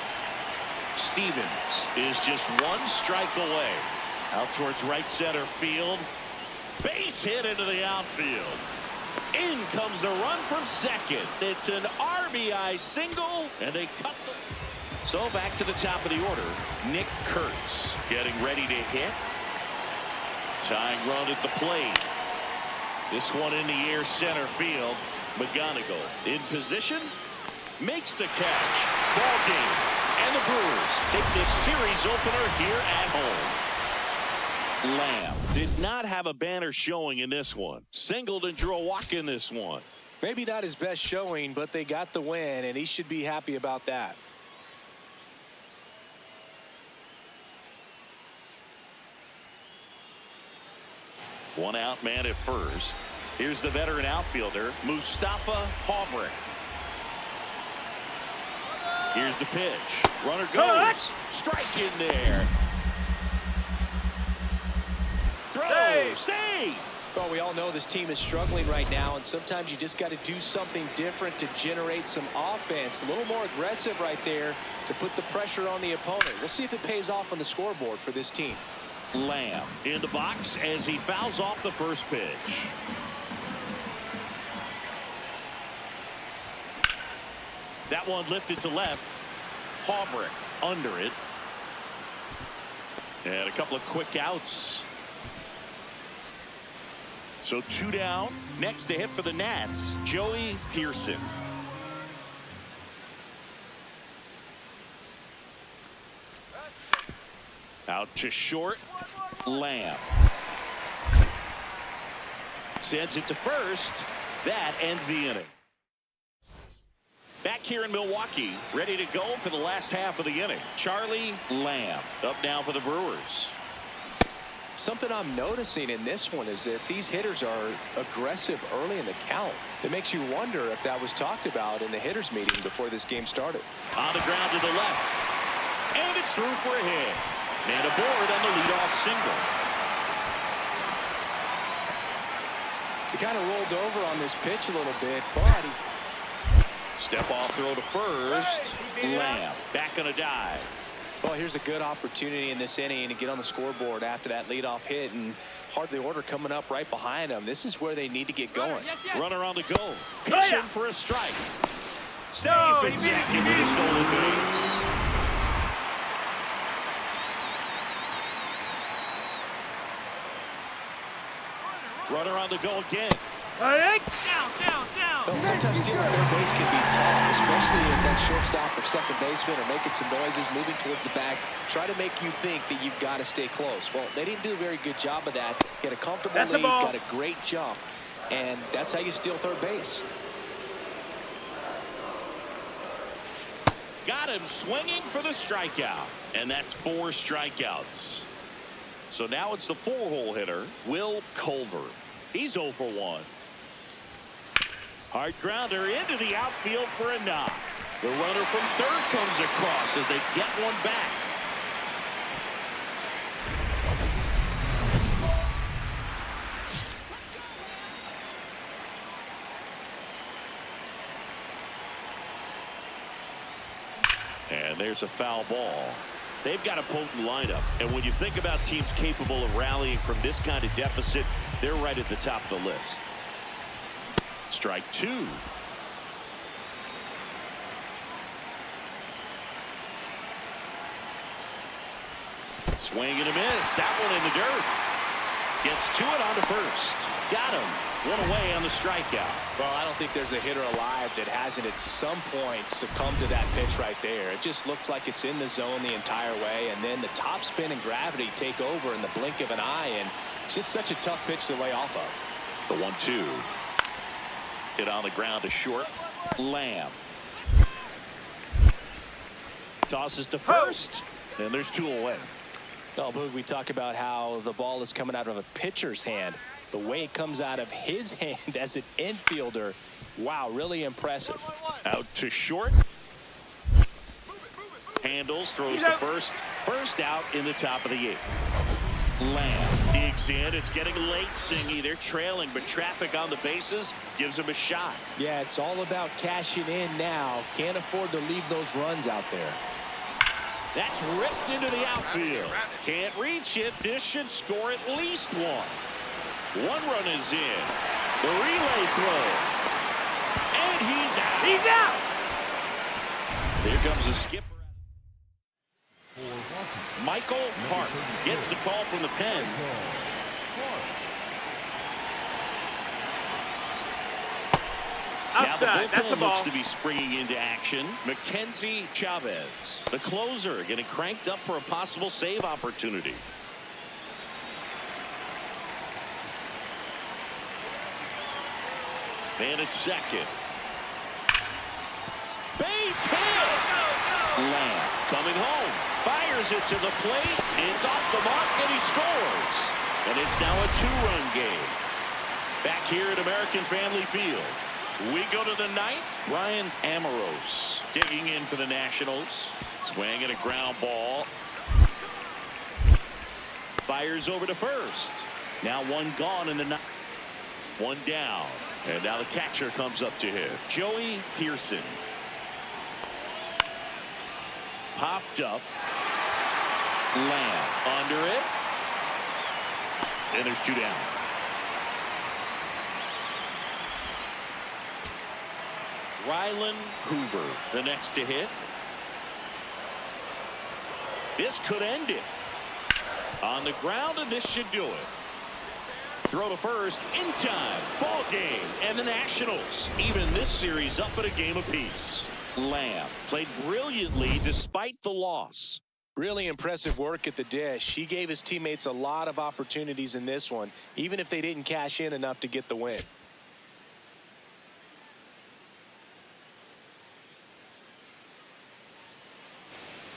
Stevens is just 1 strike away. Out towards right center field. Base hit into the outfield. In comes the run from second. It's an RBI single, and they cut the... So back to the top of the order. Nick Kurtz getting ready to hit. Tying run at the plate. This one in the air center field. McGonigal in position. Makes the catch. Ball game. And the Brewers take this series opener here at home. Lamb did not have a banner showing in this one. Singled and drew a walk in this one. Maybe not his best showing, but they got the win, and he should be happy about that. One out man at first. Here's the veteran outfielder, Mustafa Haubrich. Here's the pitch. Runner goes. Strike in there. Throw. Save. Well, we all know this team is struggling right now, and sometimes you just got to do something different to generate some offense. A little more aggressive right there to put the pressure on the opponent. We'll see if it pays off on the scoreboard for this team. Lamb in the box as he fouls off the first pitch. That one lifted to left. Haubrich under it. And a couple of quick outs. So 2 down. Next to hit for the Nats, Joey Pearson. Out to short. Lamb. Sends it to first. That ends the inning. Back here in Milwaukee, ready to go for the last half of the inning. Charlie Lamb up now for the Brewers. Something I'm noticing in this one is that these hitters are aggressive early in the count. It makes you wonder if that was talked about in the hitters meeting before this game started. On the ground to the left. And it's through for a hit. And aboard on the leadoff single. He kind of rolled over on this pitch a little bit, but step off throw to first. Lamb back on a dive. Well, here's a good opportunity in this inning to get on the scoreboard after that leadoff hit, and hardly order coming up right behind them. This is where they need to get going. Runner on the go. Pitching for a strike. Safe at second with a stolen base. Runner on the go again. Strike. Well, sometimes stealing third base can be tough, especially if that shortstop or second baseman are making some noises, moving towards the bag, try to make you think that you've got to stay close. Well, they didn't do a very good job of that. Get a comfortable That's a lead, ball. got a great jump, and that's how you steal third base. Got him swinging for the strikeout. And that's 4 strikeouts. So now it's the 4-hole hitter, Will Culver. He's 0 for 1. Hard grounder into the outfield for a knock. The runner from third comes across as they get one back. And there's a foul ball. They've got a potent lineup, and when you think about teams capable of rallying from this kind of deficit, they're right at the top of the list. Strike 2. Swing and a miss. That one in the dirt. Gets to it on to first. Got him. One away on the strikeout. Well, I don't think there's a hitter alive that hasn't at some point succumbed to that pitch right there. It just looks like it's in the zone the entire way, and then the top spin and gravity take over in the blink of an eye, and it's just such a tough pitch to lay off of. The 1-2. Hit on the ground to short. Lamb. Tosses to first, and there's 2 away. Oh, Boog, we talk about how the ball is coming out of a pitcher's hand. The way it comes out of his hand as an infielder, wow, really impressive. Out to short. Handles, throws to first. First out in the top of the 8th. Lamb digs in. It's getting late, Singy. They're trailing, but traffic on the bases gives him a shot. Yeah, it's all about cashing in now. Can't afford to leave those runs out there. That's ripped into the outfield. Can't reach it. This should score at least 1. 1 run is in. The relay throw. And he's out. He's out. Here comes the skipper. Michael Park gets the call from the pen. Now the Outside. That's the bullpen ball. looks to be springing into action. Mackenzie Chavez, the closer, getting cranked up for a possible save opportunity. Man at second. Base hit. Lamb coming home. Fires it to the plate. It's off the mark and he scores. And it's now a 2-run game. Back here at American Family Field. We go to the 9th. Ryan Amoros digging in for the Nationals. Swing and a ground ball. Fires over to first. Now 1 gone in the 9th. 1 down. And now the catcher comes up to him. Joey Pearson. Popped up. Lamb under it. And there's 2 down. Rylan Hoover, the next to hit. This could end it. On the ground, and this should do it. Throw to first in time. Ball game. And the Nationals even this series up at a game apiece. Lamb played brilliantly despite the loss. Really impressive work at the dish. He gave his teammates a lot of opportunities in this one, even if they didn't cash in enough to get the win.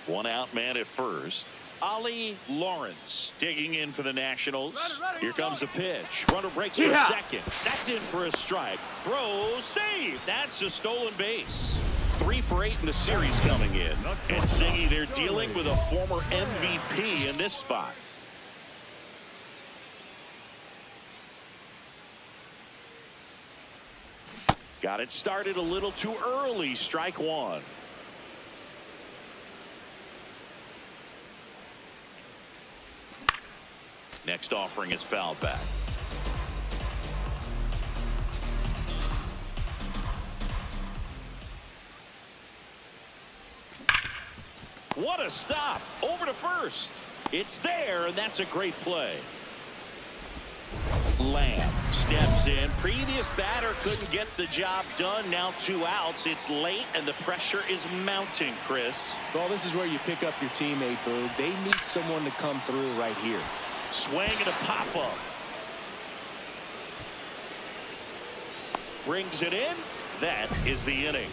One out man at first. Ollie Lawrence digging in for the Nationals. Here comes the pitch. Runner breaks for second. That's in for a strike. Throw, save. That's a stolen base. 3 for 8 in the series coming in. And Singy, they're dealing with a former MVP in this spot. Got it started a little too early. Strike 1. Next offering is fouled back. What a stop. Over to first. It's there, and that's a great play. Lamb steps in. Previous batter couldn't get the job done. Now 2 outs. It's late, and the pressure is mounting, Chris. Well, this is where you pick up your teammate, Boog. They need someone to come through right here. Swing and a pop-up. Brings it in. That is the inning.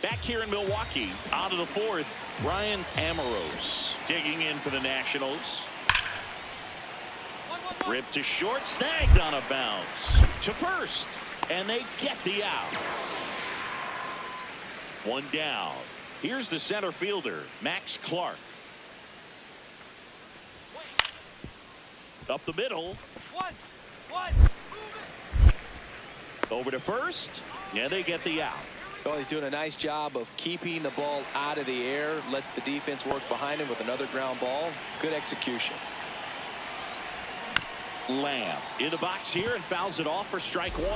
Back here in Milwaukee, on to the 4th, Brian Amoros digging in for the Nationals. Ripped to short, snagged on a bounce. To first, and they get the out. 1 down. Here's the center fielder, Max Clark. Up the middle. Over to first, and they get the out. Well, he's doing a nice job of keeping the ball out of the air. Lets the defense work behind him with another ground ball. Good execution. Lamb in the box here and fouls it off for strike 1.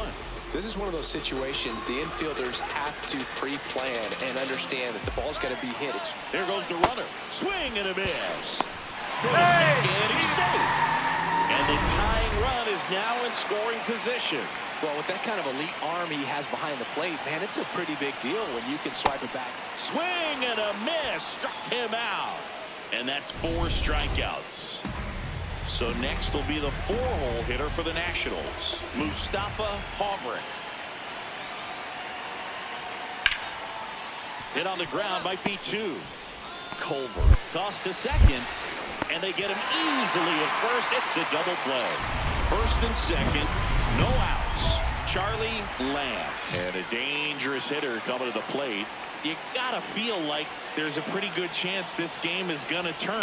This is one of those situations the infielders have to pre-plan and understand that the ball's got to be hit. There goes the runner. Swing and a miss. For the second, he's safe. And the tying run is now in scoring position. Well, with that kind of elite arm he has behind the plate, man, it's a pretty big deal when you can swipe it back. Swing and a miss. Struck him out. And that's 4 strikeouts. So next will be the 4-hole hitter for the Nationals, Mustafa Haubrich. Hit on the ground might be 2. Culver tossed to second, and they get him easily at first. It's a double play. First and second, no outs. Charlie Lamb. And a dangerous hitter coming to the plate. You gotta feel like there's a pretty good chance this game is gonna turn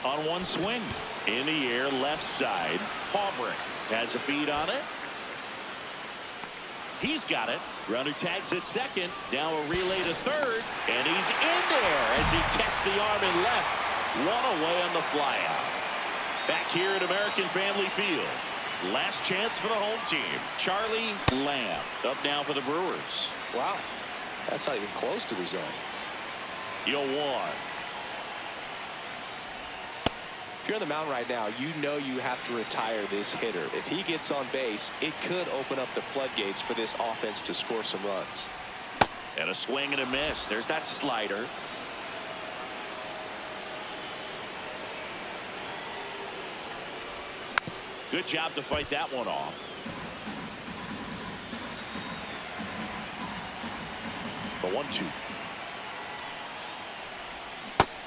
on one swing. In the air, left side. Haubrich has a beat on it. He's got it. Runner tags at second. Now a relay to third. And he's in there as he tests the arm in left. 1 away on the flyout. Back here at American Family Field. Last chance for the home team. Charlie Lamb up now for the Brewers. Wow, that's not even close to the zone. 0-1. If you're on the mound right now, you know you have to retire this hitter. If he gets on base, it could open up the floodgates for this offense to score some runs. And a swing and a miss. There's that slider. Good job to fight that one off. The 1-2.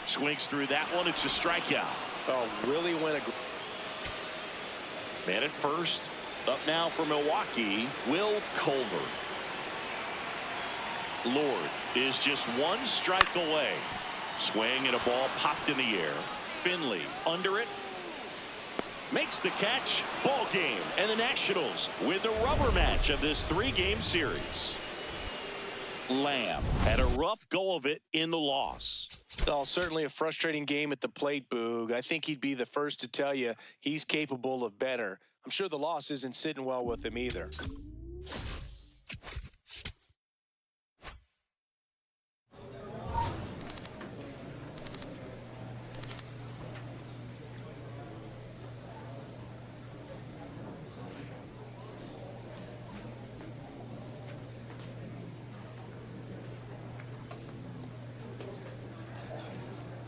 Swings through that one. It's a strikeout. Oh, really went Man at first. Up now for Milwaukee, Will Culver. Lord is just 1 strike away. Swing and a ball popped in the air. Finley under it. Makes the catch. Ball game. And the Nationals with the rubber match of this 3-game series. Lamb had a rough go of it in the loss. Oh, certainly a frustrating game at the plate, Boog. I think he'd be the first to tell you he's capable of better. I'm sure the loss isn't sitting well with him either.